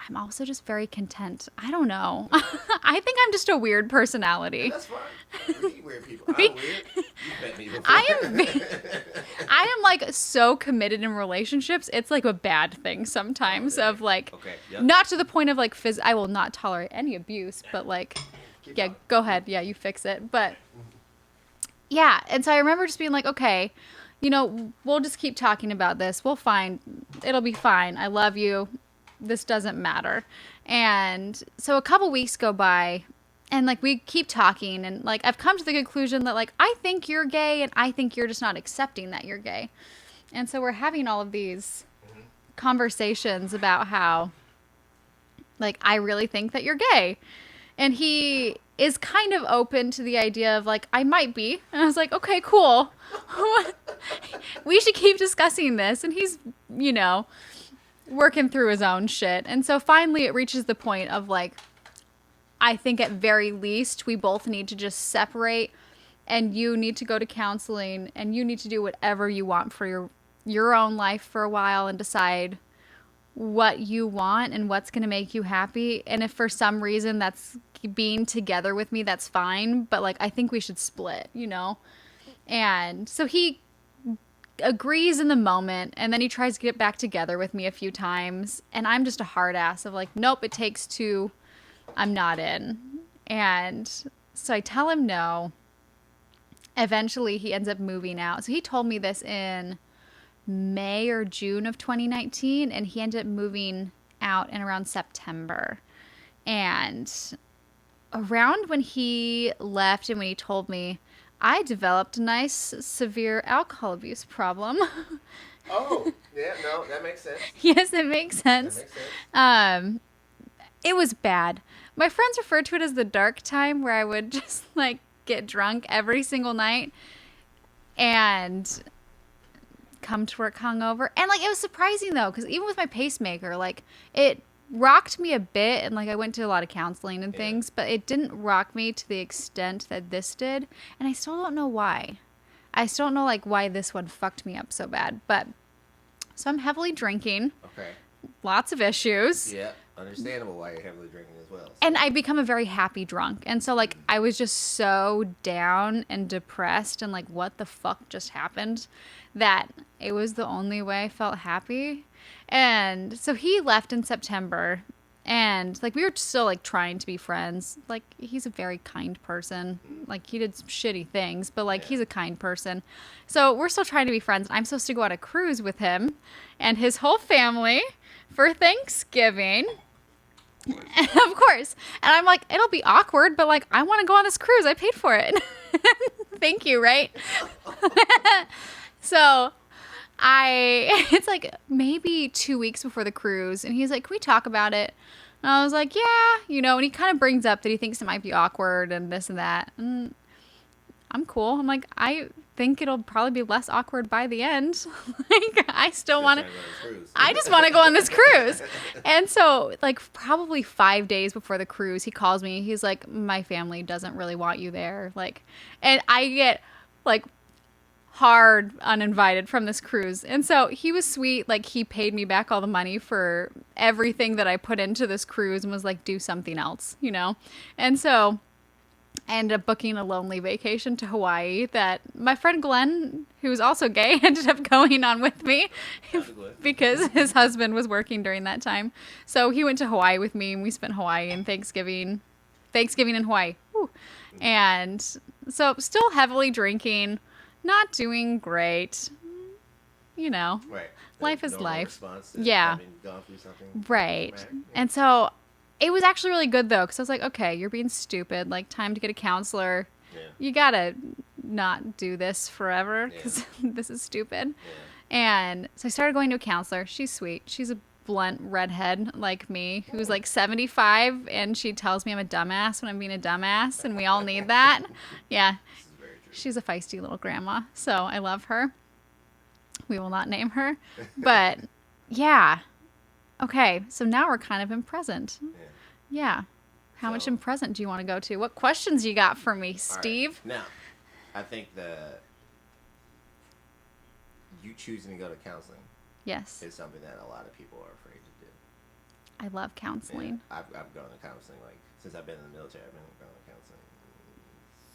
I'm also just very content. I don't know. I think I'm just a weird personality. That's fine. We need weird people. I'm weird. You met me before. I am like so committed in relationships. It's like a bad thing sometimes of like, Okay, yep. not to the point of like, I will not tolerate any abuse, but like, Keep yeah, talking. go ahead. Yeah, you fix it. But yeah. And so I remember just being like, okay, you know, we'll just keep talking about this. We'll find, it'll be fine. I love you. This doesn't matter. And so a couple weeks go by and like we keep talking and like I've come to the conclusion that like I think you're gay and I think you're just not accepting that you're gay. And so we're having all of these conversations about how like I really think that you're gay. And he is kind of open to the idea of like I might be. And I was like, okay, cool. We should keep discussing this. And he's, you know, working through his own shit. And so finally it reaches the point of like, I think at very least we both need to just separate and you need to go to counseling and you need to do whatever you want for your own life for a while and decide what you want and what's going to make you happy. And if for some reason that's being together with me, that's fine. But like, I think we should split, you know? And so he agrees in the moment and then he tries to get back together with me a few times and I'm just a hard ass of like, nope, it takes two, I'm not in. And so I tell him no. Eventually he ends up moving out. So he told me this in May or June of 2019 and he ended up moving out in around September. And around when he left and when he told me, I developed a nice severe alcohol abuse problem. Oh, yeah, no, that makes sense. Yes, it makes sense. That makes sense. It was bad. My friends referred to it as the dark time where I would just like get drunk every single night and come to work hungover. And like it was surprising though, because even with my pacemaker, like it rocked me a bit and like I went to a lot of counseling and things, but it didn't rock me to the extent that this did. And I still don't know why. I still don't know like why this one fucked me up so bad. But so I'm heavily drinking. Okay. Lots of issues. Yeah. understandable why you're heavily drinking as well. So. And I become a very happy drunk. And so, like, I was just so down and depressed and, like, what the fuck just happened that it was the only way I felt happy. And so he left in September. And, like, we were still, like, trying to be friends. Like, he's a very kind person. Like, he did some shitty things, but, like, he's a kind person. So we're still trying to be friends. I'm supposed to go on a cruise with him and his whole family for Thanksgiving. Of course. And I'm like, it'll be awkward, but, like, I want to go on this cruise. I paid for it. Thank you, right? So it's like maybe 2 weeks before the cruise, and he's like, can we talk about it? And I was like, yeah, you know, and he kind of brings up that he thinks it might be awkward and this and that. And I'm cool. I'm like, I think it'll probably be less awkward by the end. Like, I still want to, I just want to go on this cruise. And so, like, probably 5 days before the cruise, he calls me. He's like, my family doesn't really want you there. Like, and I get, like, hard uninvited from this cruise. And so he was sweet. Like, he paid me back all the money for everything that I put into this cruise and was like, do something else, you know? And so I ended up booking a lonely vacation to Hawaii that my friend Glenn, who was also gay, ended up going on with me because his husband was working during that time. So he went to Hawaii with me, and we spent Hawaii and Thanksgiving in Hawaii. Woo. And so still heavily drinking, not doing great, you know. Right. Life is life. Response to Yeah. having gone through something Right. traumatic. And so it was actually really good, though, because I was like, okay, you're being stupid. Like, time to get a counselor. Yeah. You got to not do this forever because this is stupid. Yeah. And so I started going to a counselor. She's sweet. She's a blunt redhead like me who's like 75, and she tells me I'm a dumbass when I'm being a dumbass, and we all need that. Yeah. This is very true. She's a feisty little grandma, so I love her. We will not name her. But, yeah. Okay, so now we're kind of in present. Yeah. How much So- in present do you want to go to? What questions you got for me, All right. Steve? Now, I think you choosing to go to counseling Yes. is something that a lot of people are afraid to do. I love counseling. Yeah, I've gone to counseling, like, since I've been in the military. I've been going to counseling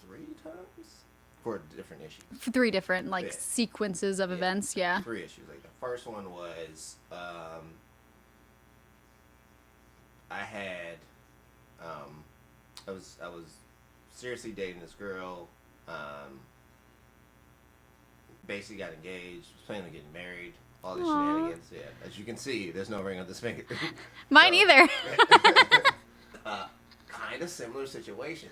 3 times for different issues. 3 different, like, Yeah. sequences of events, yeah. 3 issues. Like, the first one was I had I was seriously dating this girl. Basically got engaged. Was planning on getting married. All the Aw. shenanigans. Yeah, as you can see, there's no ring on this finger. Mine either. Kind of similar situation.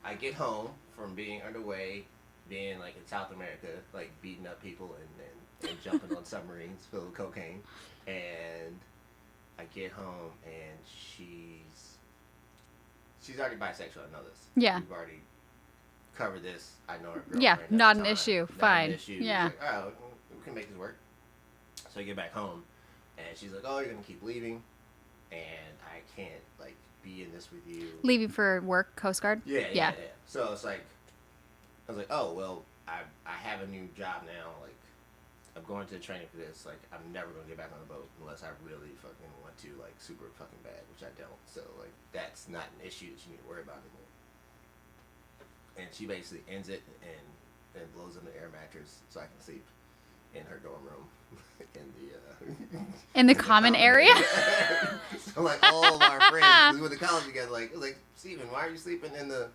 I get home from being underway, being like in South America, like beating up people and jumping on submarines filled with cocaine, and I get home and she's already bisexual. I know this. Yeah. We've already covered this. I know her girlfriend. Yeah, at the not an time. issue. Not an Fine. issue. Yeah. She's like, oh, we can make this work. So I get back home, and she's like, oh, you're gonna keep leaving, and I can't like be in this with you. Leaving for work, Coast Guard? Yeah. So it's like, I was like, oh, well, I have a new job now. Like, I'm going to training for this. Like, I'm never going to get back on the boat unless I really fucking want to, like, super fucking bad, which I don't. So, like, that's not an issue that you need to worry about anymore. And she basically ends it and blows up an air mattress so I can sleep in her dorm room In the common area? So, like, all of our friends, we went to college together, like, Steven, why are you sleeping in the...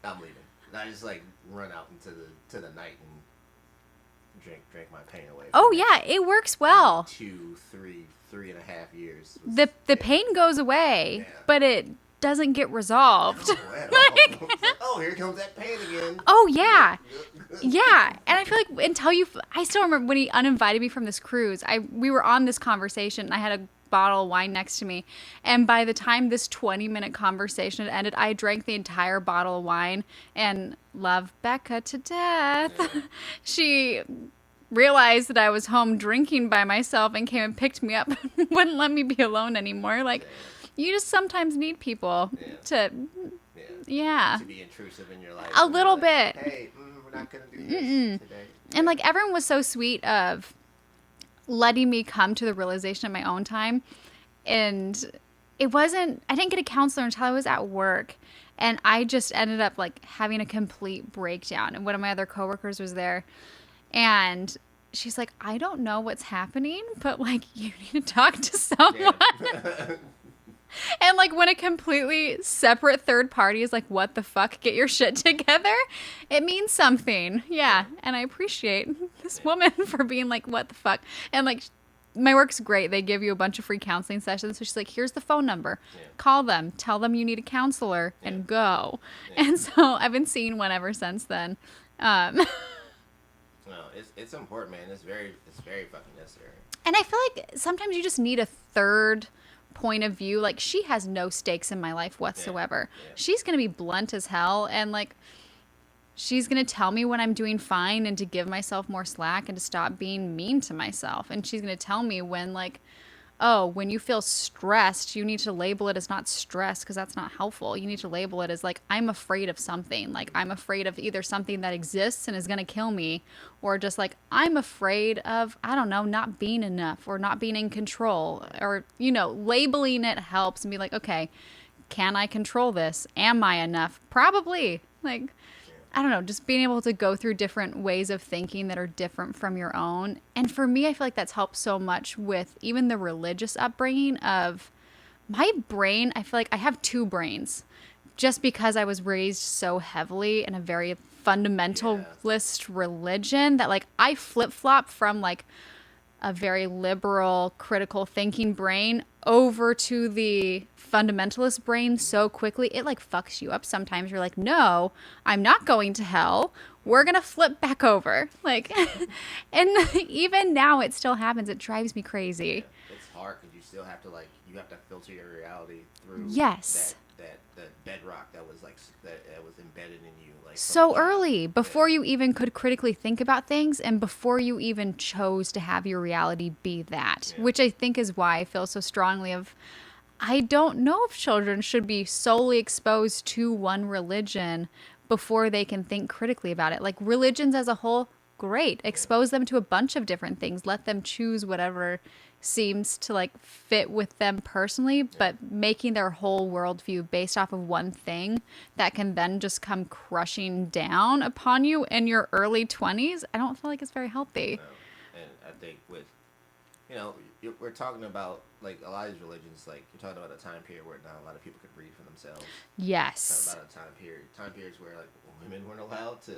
I'm leaving. And I just, like, run out into the night and drink my pain away. Oh, yeah, it works well. 2, 3.5 years. The pain goes away, Yeah. but it doesn't get resolved. No, at all. It's like, oh, here comes that pain again. Oh, yeah. Yeah, and I feel like I still remember when he uninvited me from this cruise. We were on this conversation, and I had a bottle of wine next to me, and by the time this 20-minute conversation had ended, I drank the entire bottle of wine and loved Becca to death. Yeah. She realized that I was home drinking by myself and came and picked me up and wouldn't let me be alone anymore. Like, you just sometimes need people to To be intrusive in your life. A and be little like, bit. Hey, we're not going to do this today. And, like, everyone was so sweet of letting me come to the realization at my own time. And I didn't get a counselor until I was at work. And I just ended up like having a complete breakdown. And one of my other coworkers was there. And she's like, I don't know what's happening, but like, you need to talk to someone. And like when a completely separate third party is like, what the fuck, get your shit together, it means something. Yeah. And I appreciate this woman for being like, what the fuck. And like, my work's great. They give you a bunch of free counseling sessions. So she's like, here's the phone number. Yeah. Call them. Tell them you need a counselor and go. Yeah. And so I've been seeing one ever since then. No, it's important, man. It's very fucking necessary. And I feel like sometimes you just need a third point of view. Like, she has no stakes in my life whatsoever. Yeah. She's going to be blunt as hell. And like, she's going to tell me when I'm doing fine and to give myself more slack and to stop being mean to myself. And she's going to tell me when like, oh, when you feel stressed, you need to label it as not stress because that's not helpful. You need to label it as like, I'm afraid of something. Like, I'm afraid of either something that exists and is going to kill me, or just like, I'm afraid of, I don't know, not being enough or not being in control, or, you know, labeling it helps and be like, okay, can I control this? Am I enough? Probably. Like, I don't know, just being able to go through different ways of thinking that are different from your own. And for me, I feel like that's helped so much with even the religious upbringing of my brain. I feel like I have two brains just because I was raised so heavily in a very fundamentalist religion that like I flip-flop from like a very liberal, critical thinking brain over to the fundamentalist brain so quickly. It like fucks you up sometimes. You're like, no, I'm not going to hell. We're going to flip back over. Like, and even now it still happens. It drives me crazy. Yeah, it's hard because you still have to like, you have to filter your reality through that bedrock that was like, that was embedded in you. Like so early, before you even could critically think about things and before you even chose to have your reality be that, which I think is why I feel so strongly of, I don't know if children should be solely exposed to one religion before they can think critically about it. Like religions as a whole, great. Expose them to a bunch of different things. Let them choose whatever seems to like fit with them personally, but making their whole worldview based off of one thing that can then just come crushing down upon you in your early 20s, I don't feel like it's very healthy. No. And I think with, you know, we're talking about like a lot of these religions, like you're talking about a time period where not a lot of people could read for themselves. Yes. About a time periods where like women weren't allowed to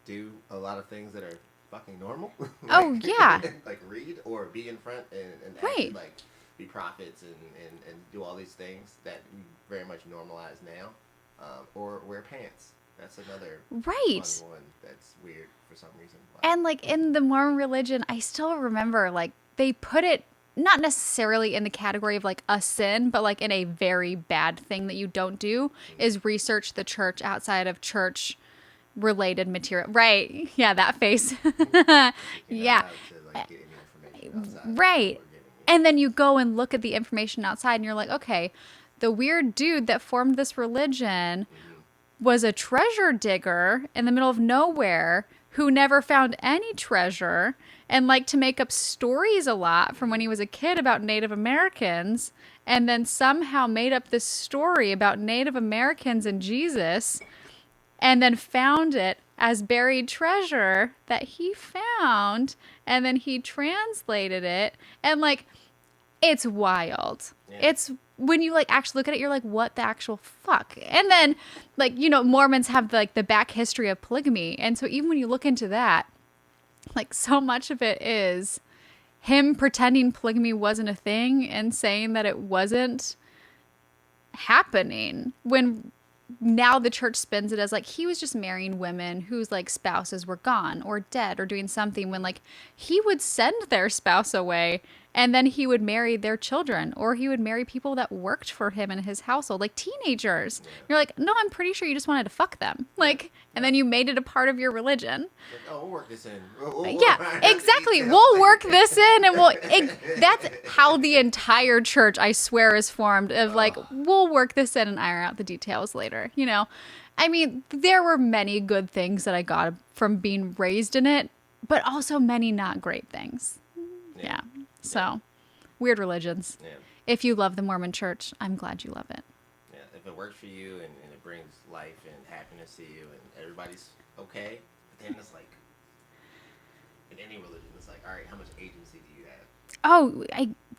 do a lot of things that are fucking normal. Like, oh yeah. Like read or be in front and right. actually, like be prophets and do all these things that we very much normalize now. Or wear pants. That's another fun one that's weird for some reason. And like in the Mormon religion, I still remember like they put it not necessarily in the category of like a sin, but like in a very bad thing that you don't do is research the church outside of church related material. Right. Yeah, that face. Yeah. Right. And then you go and look at the information outside and you're like, okay, the weird dude that formed this religion was a treasure digger in the middle of nowhere who never found any treasure and liked to make up stories a lot from when he was a kid about Native Americans, and then somehow made up this story about Native Americans and Jesus, and then found it as buried treasure that he found, and then he translated it, and like, it's wild. Yeah. It's when you like actually look at it, you're like, what the actual fuck? And then like, you know, Mormons have like the back history of polygamy. And so even when you look into that, like so much of it is him pretending polygamy wasn't a thing and saying that it wasn't happening, when now the church spins it as like he was just marrying women whose like spouses were gone or dead or doing something, when like he would send their spouse away and then he would marry their children, or he would marry people that worked for him in his household, like teenagers. Yeah. You're like, no, I'm pretty sure you just wanted to fuck them. Like, and then you made it a part of your religion. Like, oh, we'll work this in. Yeah, exactly. We'll work this in, and that's how the entire church, I swear, is formed, of like, we'll work this in and iron out the details later, you know? I mean, there were many good things that I got from being raised in it, but also many not great things. Yeah. So weird religions. Yeah. If you love the Mormon church, I'm glad you love it. Yeah. If it works for you and it brings life and happiness to you and everybody's okay, but then it's like, in any religion, it's like, all right, how much agency do you have? Oh,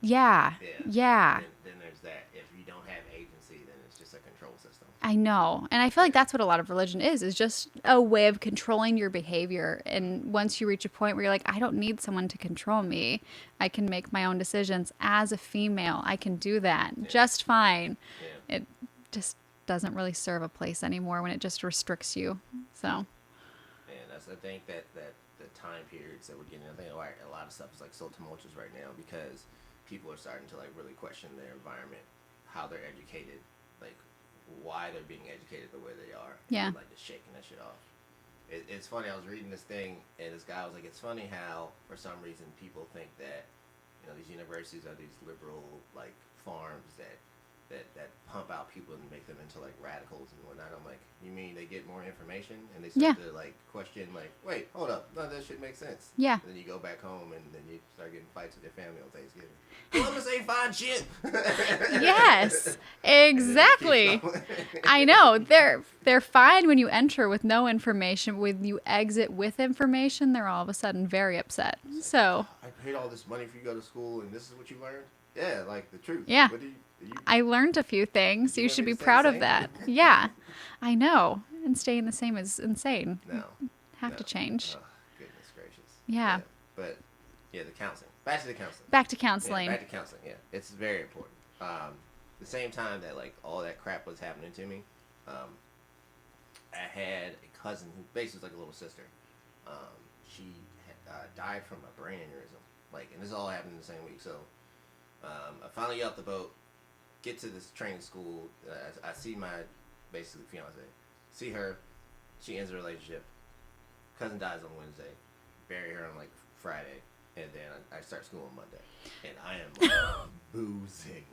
Yeah. yeah. Then there's that. If you don't have agency, then it's just a control system. I know. And I feel like that's what a lot of religion is just a way of controlling your behavior. And once you reach a point where you're like, I don't need someone to control me. I can make my own decisions as a female. I can do that just fine. Yeah. It just doesn't really serve a place anymore when it just restricts you. So, And I think that the time periods that we're getting, I think a lot of stuff is like so tumultuous right now because people are starting to like really question their environment, how they're educated, like why they're being educated the way they are. Yeah. And, like just shaking that shit off. It's funny. I was reading this thing and this guy was like, it's funny how for some reason people think that these universities are these liberal like farms that pump out people and make them into like radicals and whatnot. I'm like, you mean they get more information and they start to like question like, wait, hold up, none of that shit makes sense. Yeah. And then you go back home and then you start getting fights with your family on Thanksgiving. Columbus ain't fine shit. yes, exactly. I know. They're fine when you enter with no information. When you exit with information, they're all of a sudden very upset. So I paid all this money for you to go to school and this is what you learned? Yeah, like the truth. Yeah. What do you I learned a few things. You want should me be to stay proud the of same? that. Yeah, I know. And staying the same is insane. No. Have to change. Oh, goodness gracious. Yeah. But the counseling. Back to the counseling. Back to counseling. Yeah, back to counseling. Yeah, it's very important. The same time that like all that crap was happening to me, I had a cousin who basically was like a little sister. She died from a brain aneurysm. Like, and this all happened in the same week. So I finally get off the boat, get to this training school. I see my basically fiance. See her. She ends a relationship. Cousin dies on Wednesday. Bury her on like Friday. And then I start school on Monday. And I am like boozing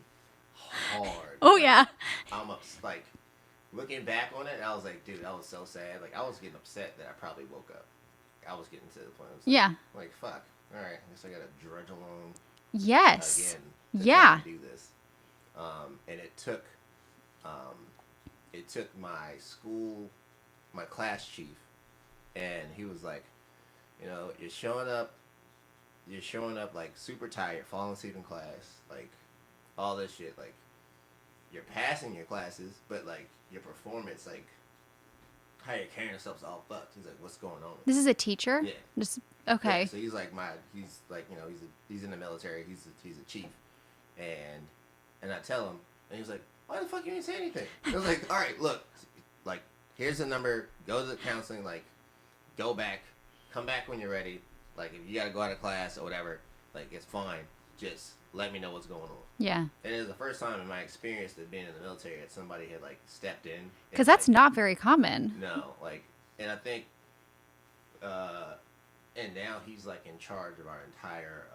hard. Oh, yeah. I'm like looking back on it, I was like, dude, I was so sad. Like I was getting upset that I probably woke up. I was getting to the point. I was Yeah. like, fuck. All right, I guess I gotta drudge along Yes. again. To Yeah. try to do this. And it took my school, my class chief, and he was like, you're showing up like super tired, falling asleep in class, like all this shit, like you're passing your classes, but like your performance, like how you're carrying yourself is all fucked. He's like, what's going on? This is a teacher? Yeah. Just okay. Yeah, so he's like he's in the military. He's a chief, and I tell him, and he's like, why the fuck you didn't say anything? I was like, all right, look, like here's the number. Go to the counseling. Like, go back, come back when you're ready. Like if you gotta go out of class or whatever, like it's fine. Just let me know what's going on. Yeah. And it was the first time in my experience that being in the military that somebody had like stepped in. Because that's not very common. No, like, and I think, and now he's like in charge of our entire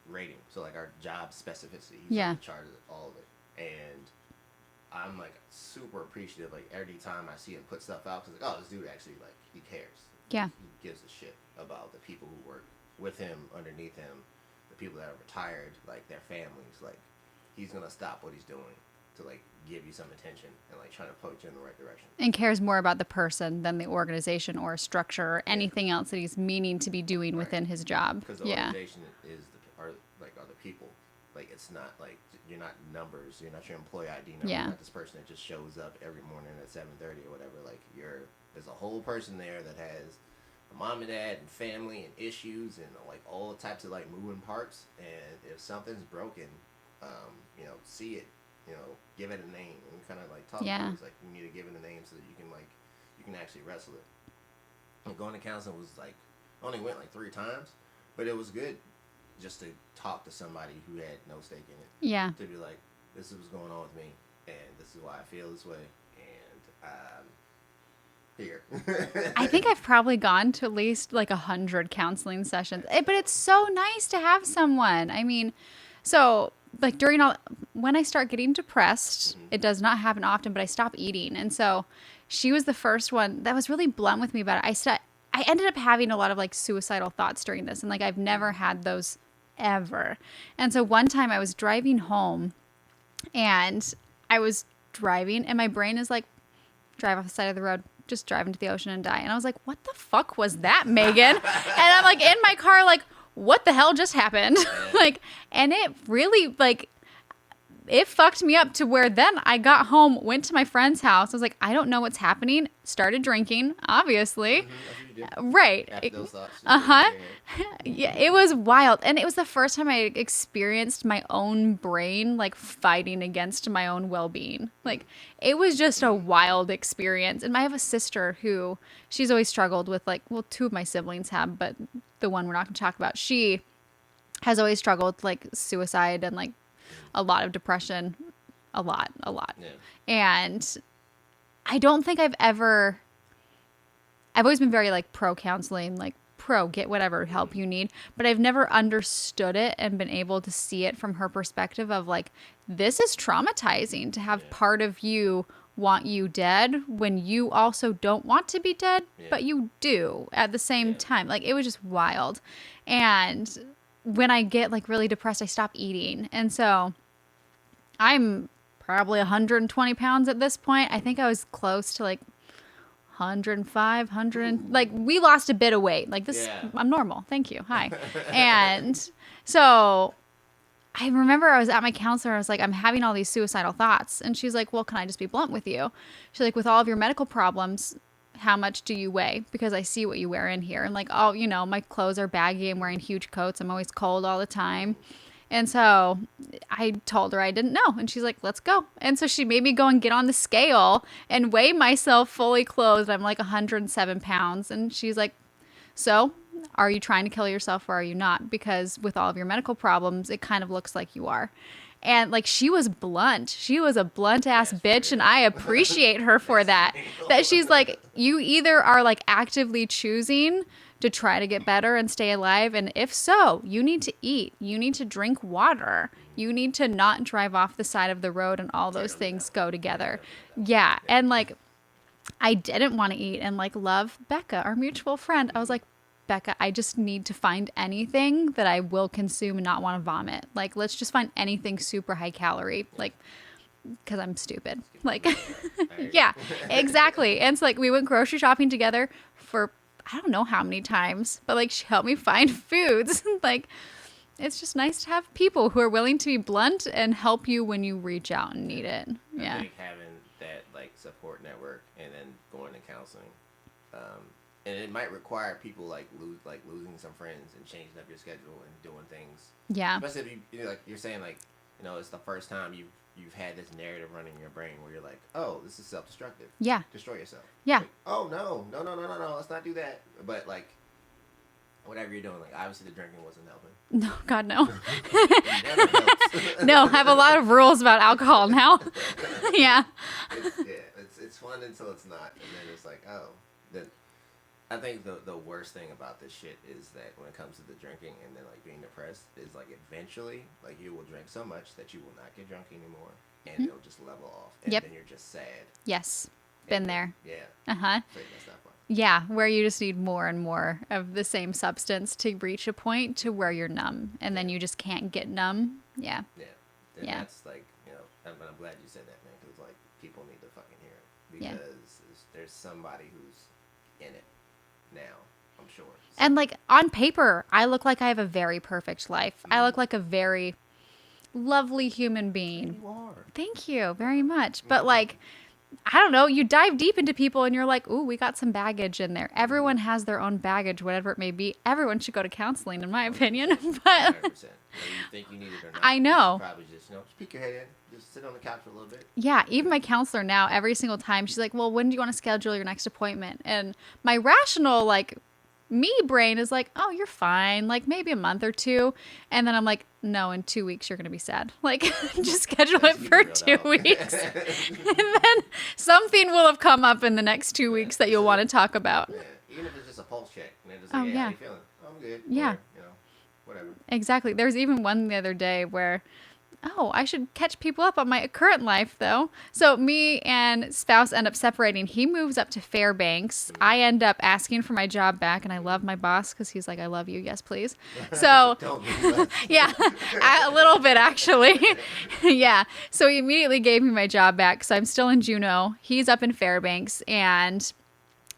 rating. So like our job specificity, he's like, in charge of all of it. And I'm like super appreciative. Like every time I see him put stuff out, cause like, oh, this dude actually like he cares. Yeah. He gives a shit about the people who work with him, underneath him, the people that are retired, like their families. Like he's gonna stop what he's doing to like give you some attention and like try to point you in the right direction. And cares more about the person than the organization or structure or anything else that he's meaning to be doing within his job. Because the organization are the people. Like it's not like you're not numbers. You're not your employee ID number. You're not this person that just shows up every morning at 7:30 or whatever. Like there's a whole person there that has a mom and dad and family and issues and like all types of like moving parts. And if something's broken, see it. Give it a name and kind of like talk to it. It's like you need to give it a name so that you can actually wrestle it. And going to counseling was like I only went like 3 times, but it was good just to talk to somebody who had no stake in it. Yeah. To be like, this is what's going on with me, and this is why I feel this way, and here. I think I've probably gone to at least like 100 counseling sessions, but it's so nice to have someone. I mean, so like when I start getting depressed, it does not happen often, but I stop eating. And so she was the first one that was really blunt with me about it. I ended up having a lot of like suicidal thoughts during this. And like, I've never had those ever. And so one time I was driving home and I was driving and my brain is like, drive off the side of the road, just drive into the ocean and die. And I was like, what the fuck was that, Meagan? And I'm like in my car, like, what the hell just happened? Like, and it really, like, it fucked me up to where then I got home, went to my friend's house. I was like, I don't know what's happening. Started drinking, obviously. Right. After those thoughts. Uh-huh. Yeah, it was wild. And it was the first time I experienced my own brain, like, fighting against my own well-being. Like, it was just a wild experience. And I have a sister who, she's always struggled with, like, well, two of my siblings have, but the one we're not going to talk about, she has always struggled with, like, suicide and, like, a lot of depression. A lot. Yeah. And I don't think I've always been very, like, pro counseling, like, pro get whatever help you need, but I've never understood it and been able to see it from her perspective of, like, this is traumatizing to have part of you want you dead when you also don't want to be dead, but you do at the same time. Like, it was just wild. And when I get, like, really depressed, I stop eating. And so I'm probably 120 pounds at this point. I think I was close to, like, 105, like, we lost a bit of weight. Like, this, I'm normal. Thank you. Hi. And so I remember I was at my counselor. I was like, I'm having all these suicidal thoughts. And she's like, well, can I just be blunt with you? She's like, with all of your medical problems, how much do you weigh? Because I see what you wear in here. And, like, oh, you know, my clothes are baggy. I'm wearing huge coats. I'm always cold all the time. And so I told her I didn't know. And she's like, let's go. And so she made me go and get on the scale and weigh myself fully clothed. I'm like 107 pounds. And she's like, so are you trying to kill yourself or are you not? Because with all of your medical problems, it kind of looks like you are. And, like, she was blunt. She was a blunt ass bitch. And I appreciate her for that. That she's like, you either are, like, actively choosing to try to get better and stay alive. And if so, you need to eat. You need to drink water. You need to not drive off the side of the road, and all those things go together. Yeah. And, like, I didn't want to eat. And, like, love Becca, our mutual friend. I was like, Becca, I just need to find anything that I will consume and not want to vomit. Like, let's just find anything super high calorie. Like, because I'm stupid. Like, yeah, exactly. And so, like, we went grocery shopping together for I don't know how many times, but, like, she helped me find foods. Like, it's just nice to have people who are willing to be blunt and help you when you reach out and need it. Yeah. I think having that, like, support network and then going to counseling, and it might require people losing some friends and changing up your schedule and doing things. Yeah. Especially if you know, like you're saying, like, you know, it's the first time you've had this narrative running in your brain where you're like, oh, this is self-destructive. Yeah. Destroy yourself. Yeah. Like, oh, no, let's not do that. But, like, whatever you're doing, like, obviously the drinking wasn't helping. No, God, no. It never helps. No, I have a lot of rules about alcohol now. Yeah. It's fun until it's not. And then it's like, oh. Then I think the worst thing about this shit is that when it comes to the drinking and then, like, being depressed is, like, eventually, like, you will drink so much that you will not get drunk anymore. And it'll just level off. And then you're just sad. Yes. Been there. Yeah. Uh-huh. So that's not fun. Yeah, where you just need more and more of the same substance to reach a point to where you're numb. And then you just can't get numb. Yeah. Yeah. And that's, like, you know, I'm glad you said that, man, because, like, people need to fucking hear it. Because there's somebody who's in it now, I'm sure. So. And, like, on paper, I look like I have a very perfect life. I look like a very lovely human being. You are. Thank you very much. But, like, I don't know, you dive deep into people and you're like, ooh, we got some baggage in there. Everyone has their own baggage, whatever it may be. Everyone should go to counseling, in my opinion. But 100%. Whether you think you need it or not. I know. You should probably just, just peek your head in. Just sit on the couch for a little bit. Yeah, even my counselor now, every single time, she's like, well, when do you want to schedule your next appointment? And my rational, like, me brain is like, oh, you're fine. Like, maybe a month or two. And then I'm like, no, in 2 weeks, you're going to be sad. Like, just schedule it for 2 weeks. And then something will have come up in the next 2 weeks that you'll want to talk about. Yeah. Even if it's just a pulse check. And they're just like, how you feeling? Oh, I'm good. Yeah. Or, whatever. Exactly. There's even one the other day where oh, I should catch people up on my current life, though. So me and spouse end up separating. He moves up to Fairbanks. I end up asking for my job back, and I love my boss because he's like, I love you. Yes, please. So, yeah, a little bit, actually. Yeah. So he immediately gave me my job back. So I'm still in Juneau. He's up in Fairbanks. And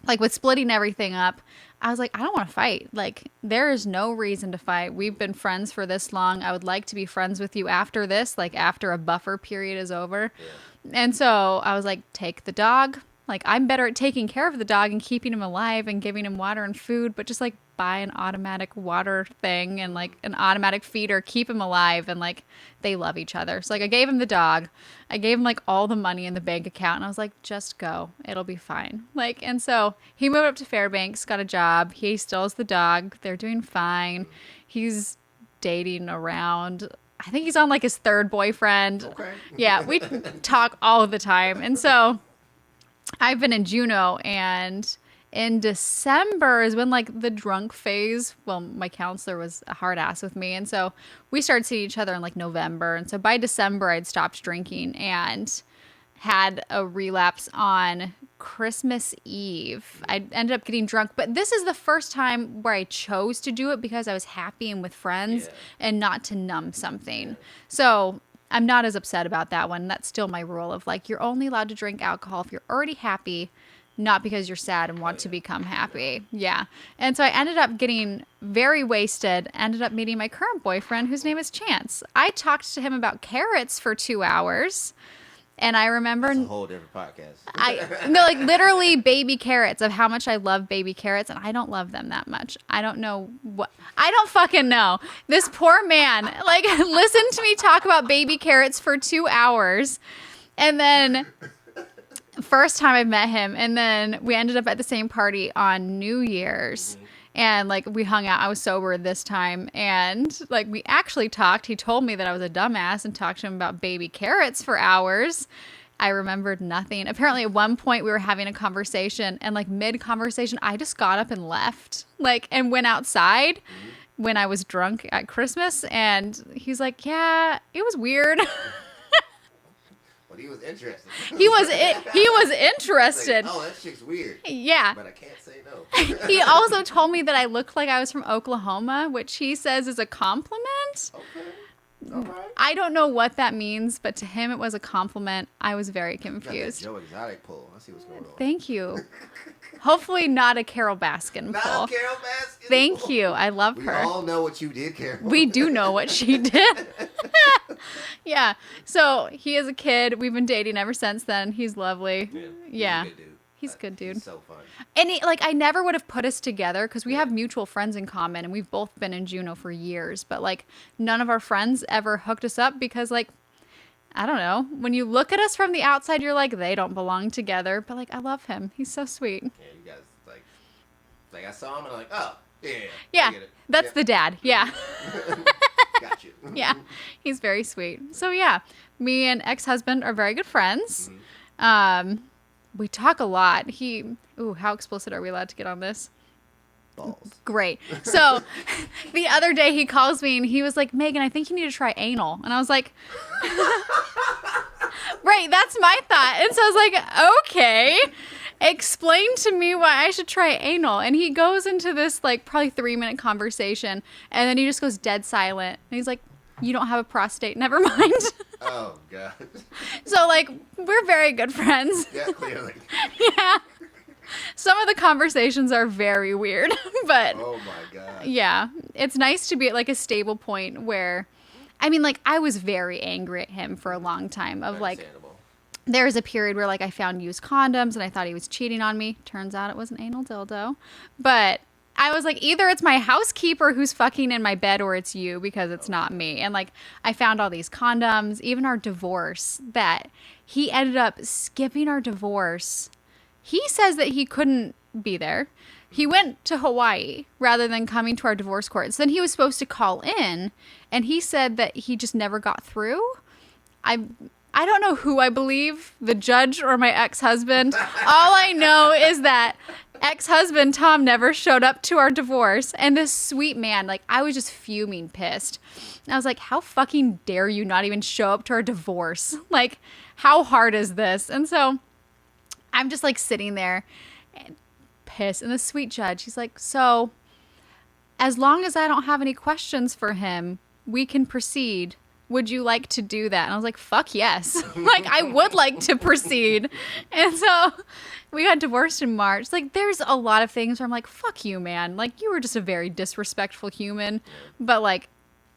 like with splitting everything up, I was like, I don't want to fight. Like, there is no reason to fight. We've been friends for this long. I would like to be friends with you after this, like after a buffer period is over. Yeah. And so I was like, take the dog. Like, I'm better at taking care of the dog and keeping him alive and giving him water and food, but just like buy an automatic water thing and like an automatic feeder, keep him alive. And like, they love each other. So like, I gave him the dog. I gave him like all the money in the bank account. And I was like, just go. It'll be fine. Like, and so he moved up to Fairbanks, got a job. He still has the dog. They're doing fine. He's dating around. I think he's on like his third boyfriend. Okay. Yeah, we talk all the time. And so I've been in Juneau, and in December is when like the drunk phase, well, my counselor was a hard ass with me. And so we started seeing each other in like November. And so by December, I'd stopped drinking and had a relapse on Christmas Eve. I ended up getting drunk, but this is the first time where I chose to do it because I was happy and with friends and not to numb something. So I'm not as upset about that one. That's still my rule of like, you're only allowed to drink alcohol if you're already happy, not because you're sad and want to become happy. Yeah. And so I ended up getting very wasted, ended up meeting my current boyfriend, whose name is Chance. I talked to him about carrots for 2 hours. And I remember That's a whole different podcast. No, like literally baby carrots, of how much I love baby carrots, and I don't love them that much. I don't know what. I don't fucking know. This poor man, like, listened to me talk about baby carrots for 2 hours, and then first time I met him, and then we ended up at the same party on New Year's. And like we hung out. I was sober this time, and like we actually talked. He told me that I was a dumbass and talked to him about baby carrots for hours. I remembered nothing. Apparently at one point we were having a conversation, and like mid conversation I just got up and left, like, and went outside when I was drunk at Christmas. And he's like, yeah, it was weird. But he was interested. He was interested. Like, oh, that chick's weird. Yeah. But I can't say no. He also told me that I looked like I was from Oklahoma, which he says is a compliment. Okay. All right. I don't know what that means, but to him it was a compliment. I was very confused. Joe Exotic pull. I see what's going on. Thank you. Hopefully not a Carol Baskin pull. Not a Carol Baskin. Thank you. I love her. We all know what you did, Carol. We do know what she did. Yeah. So he is a kid. We've been dating ever since then. He's lovely. Yeah. He's a good dude. He's so fun. And I never would have put us together because we have mutual friends in common, and we've both been in Juneau for years. But like none of our friends ever hooked us up because like, I don't know. When you look at us from the outside, you're like, they don't belong together. But like, I love him. He's so sweet. Yeah, you guys like I saw him and I'm like, oh, yeah. Yeah, that's the dad. Yeah. Got you. Yeah, he's very sweet. So yeah, me and ex-husband are very good friends. We talk a lot. How explicit are we allowed to get on this? Balls. Great. So the other day he calls me and he was like, Megan, I think you need to try anal. And I was like, right, that's my thought. And so I was like, okay, explain to me why I should try anal. And he goes into this like probably 3-minute conversation, and then he just goes dead silent. And he's like, you don't have a prostate. Never mind. Oh, God. So like, we're very good friends. Yeah, clearly. Yeah. Some of the conversations are very weird, but oh my God. Yeah, it's nice to be at like a stable point where, I mean, like I was very angry at him for a long time of like, there was a period where like I found used condoms and I thought he was cheating on me. Turns out it was an anal dildo, but I was like, either it's my housekeeper who's fucking in my bed or it's you, because it's not me. And like, I found all these condoms, even our divorce, that he ended up skipping our divorce. He says that he couldn't be there. He went to Hawaii rather than coming to our divorce court. So then he was supposed to call in, and he said that he just never got through. I don't know who I believe, the judge or my ex-husband. All I know is that ex-husband Tom never showed up to our divorce, and this sweet man, like, I was just fuming pissed. And I was like, how fucking dare you not even show up to our divorce? Like, how hard is this? And so I'm just like sitting there and pissed, and the sweet judge, he's like, so as long as I don't have any questions for him, we can proceed. Would you like to do that? And I was like, fuck yes. Like, I would like to proceed. And so we got divorced in March. Like, there's a lot of things where I'm like, fuck you, man. Like, you were just a very disrespectful human. But, like,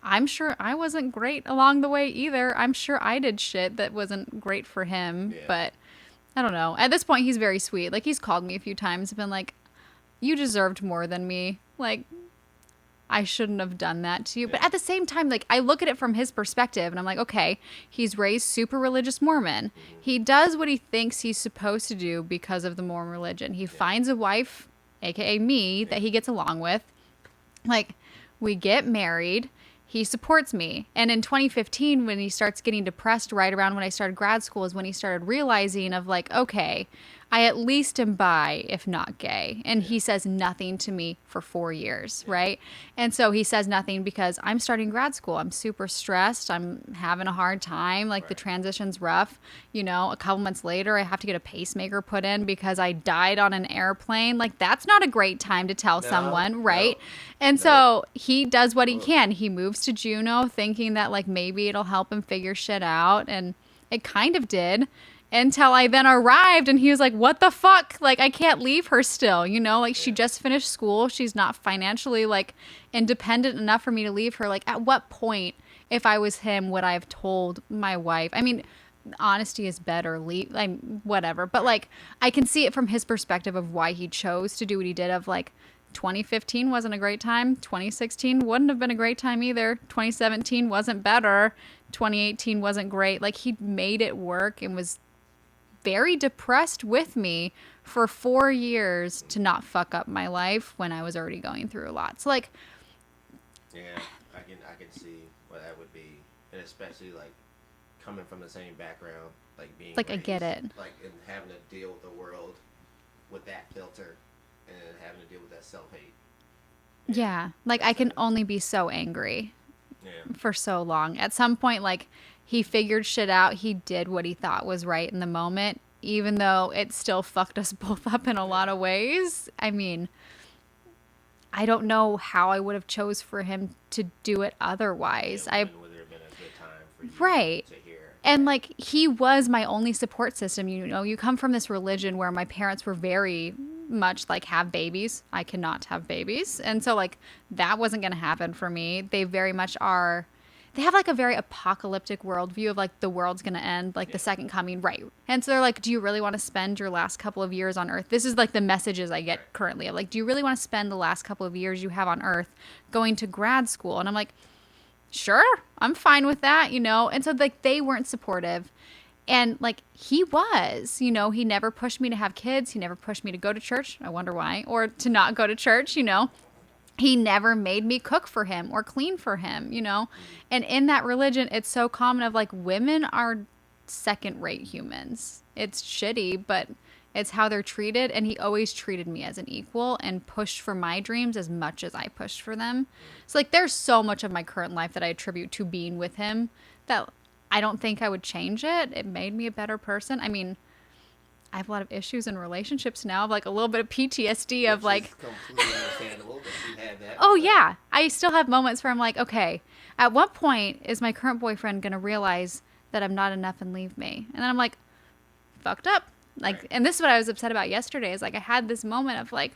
I'm sure I wasn't great along the way either. I'm sure I did shit that wasn't great for him. Yeah. But I don't know. At this point, he's very sweet. Like, he's called me a few times and been like, you deserved more than me. Like, I shouldn't have done that to you. But at the same time, like, I look at it from his perspective and I'm like, okay, he's raised super religious Mormon. He does what he thinks he's supposed to do because of the Mormon religion. He finds a wife, aka me, that he gets along with. Like, we get married. He supports me. And in 2015, when he starts getting depressed right around when I started grad school, is when he started realizing of like, okay, I at least am bi, if not gay. And he says nothing to me for 4 years, right? And so he says nothing because I'm starting grad school. I'm super stressed. I'm having a hard time. Like, the transition's rough. You know, a couple months later, I have to get a pacemaker put in because I died on an airplane. Like, that's not a great time to tell someone, right? And so he does what he can. He moves to Juneau thinking that, like, maybe it'll help him figure shit out. And it kind of did. Until I then arrived and he was like, what the fuck? Like, I can't leave her still, you know? Like, she just finished school. She's not financially, like, independent enough for me to leave her. Like, at what point, if I was him, would I have told my wife? I mean, honesty is better. Like, whatever. But, like, I can see it from his perspective of why he chose to do what he did of, like, 2015 wasn't a great time. 2016 wouldn't have been a great time either. 2017 wasn't better. 2018 wasn't great. Like, he made it work and was very depressed with me for 4 years to not fuck up my life when I was already going through a lot. So, like, yeah, I can see what that would be, and especially like coming from the same background, like being like, raised, I get it. like, and having to deal with the world with that filter, and then having to deal with that self-hate. Yeah, like, I can only be so angry for so long. At some point, like, he figured shit out. He did what he thought was right in the moment, even though it still fucked us both up in a lot of ways. I mean, I don't know how I would have chose for him to do it otherwise. Would there have been a good time for you Right. to hear? And, like, he was my only support system. You know, you come from this religion where my parents were very much like, have babies. I cannot have babies. And so, like, that wasn't going to happen for me. They very much are. They have, like, a very apocalyptic worldview of, like, the world's going to end, like, the second coming, right? And so they're like, do you really want to spend your last couple of years on Earth? This is, like, the messages I get currently. Of, like, do you really want to spend the last couple of years you have on Earth going to grad school? And I'm like, sure, I'm fine with that, you know? And so, like, they weren't supportive. And, like, he was, you know, he never pushed me to have kids. He never pushed me to go to church. I wonder why. Or to not go to church, you know? He never made me cook for him or clean for him, you know? And in that religion, it's so common of, like, women are second-rate humans. It's shitty, but it's how they're treated. And he always treated me as an equal and pushed for my dreams as much as I pushed for them. So, like, there's so much of my current life that I attribute to being with him that I don't think I would change it. It made me a better person. I mean, I have a lot of issues in relationships now, of, like, a little bit of PTSD of, like, completely understandable that you had that. oh yeah, I still have moments where I'm like, okay, at what point is my current boyfriend gonna realize that I'm not enough and leave me? And then I'm like, fucked up. Like, Right. and this is what I was upset about yesterday, is, like, I had this moment of, like,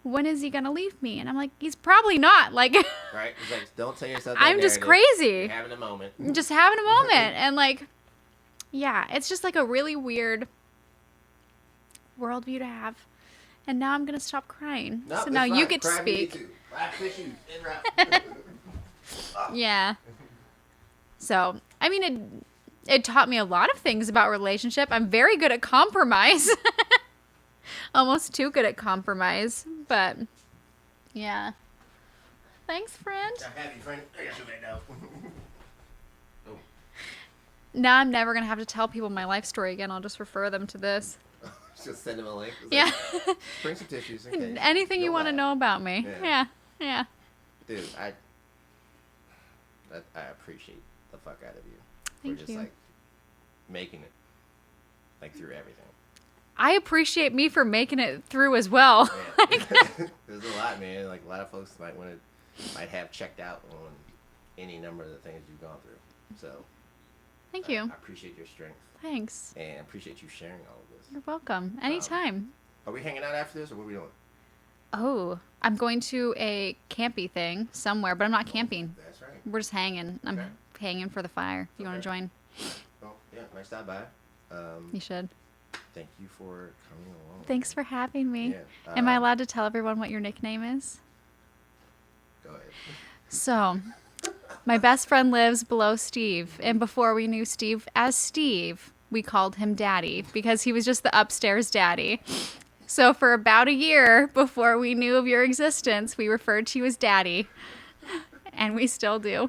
when is he gonna leave me? And I'm like, he's probably not. Like, Right? It's like, don't tell yourself that I'm just narrative. crazy. You're having a moment. I'm just having a moment. And, like, yeah, it's just, like, a really weird worldview to have. And now I'm gonna stop crying. No, so it's now you fine. get to Cry me speak. too. Laugh issues in route. Yeah. So, I mean, it taught me a lot of things about relationship. I'm very good at compromise. Almost too good at compromise. But, yeah. Thanks, friend. I'm happy, friend. I got you right now. Now I'm never going to have to tell people my life story again. I'll just refer them to this. Just send him a link. It's Yeah. Like, bring some tissues. Okay. Anything you You'll want to laugh. know about me. Yeah. Yeah. Dude, I appreciate the fuck out of you. Thank for just you. like making it like through everything. I appreciate me for making it through as well. Man. There's a lot, man. Like a lot of folks might have checked out on any number of the things you've gone through. So Thank you. I appreciate your strength Thanks. and appreciate you sharing all of this. You're welcome. Anytime. Are we hanging out after this, or what are we doing? Oh, I'm going to a campy thing somewhere, but I'm not camping. That's right. We're just hanging. I'm Okay. hanging for the fire. If you want to Okay. join, Oh, yeah, nice stop by. you should. Thank you for coming along. Thanks for having me. Yeah. Am I allowed to tell everyone what your nickname is? Go ahead. So, my best friend lives below Steve, and before we knew Steve as Steve, we called him Daddy because he was just the upstairs daddy. So, for about a year before we knew of your existence, we referred to you as Daddy, and we still do.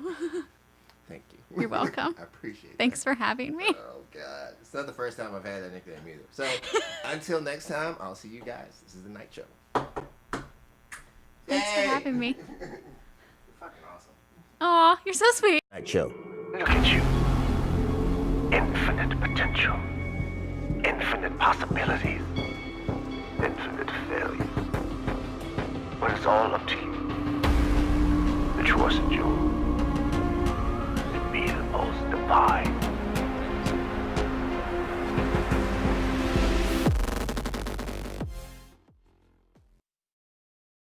Thank you. You're welcome. I appreciate it. Thanks for having me. Oh, God. It's not the first time I've had that nickname either. So, until next time, I'll see you guys. This is The Night Show. Thanks for Yay! having me. You're fucking awesome. Aw, you're so sweet. Night Show. Look at you. Infinite potential. Infinite possibilities. Infinite failures. But it's all up to you. The choice is yours.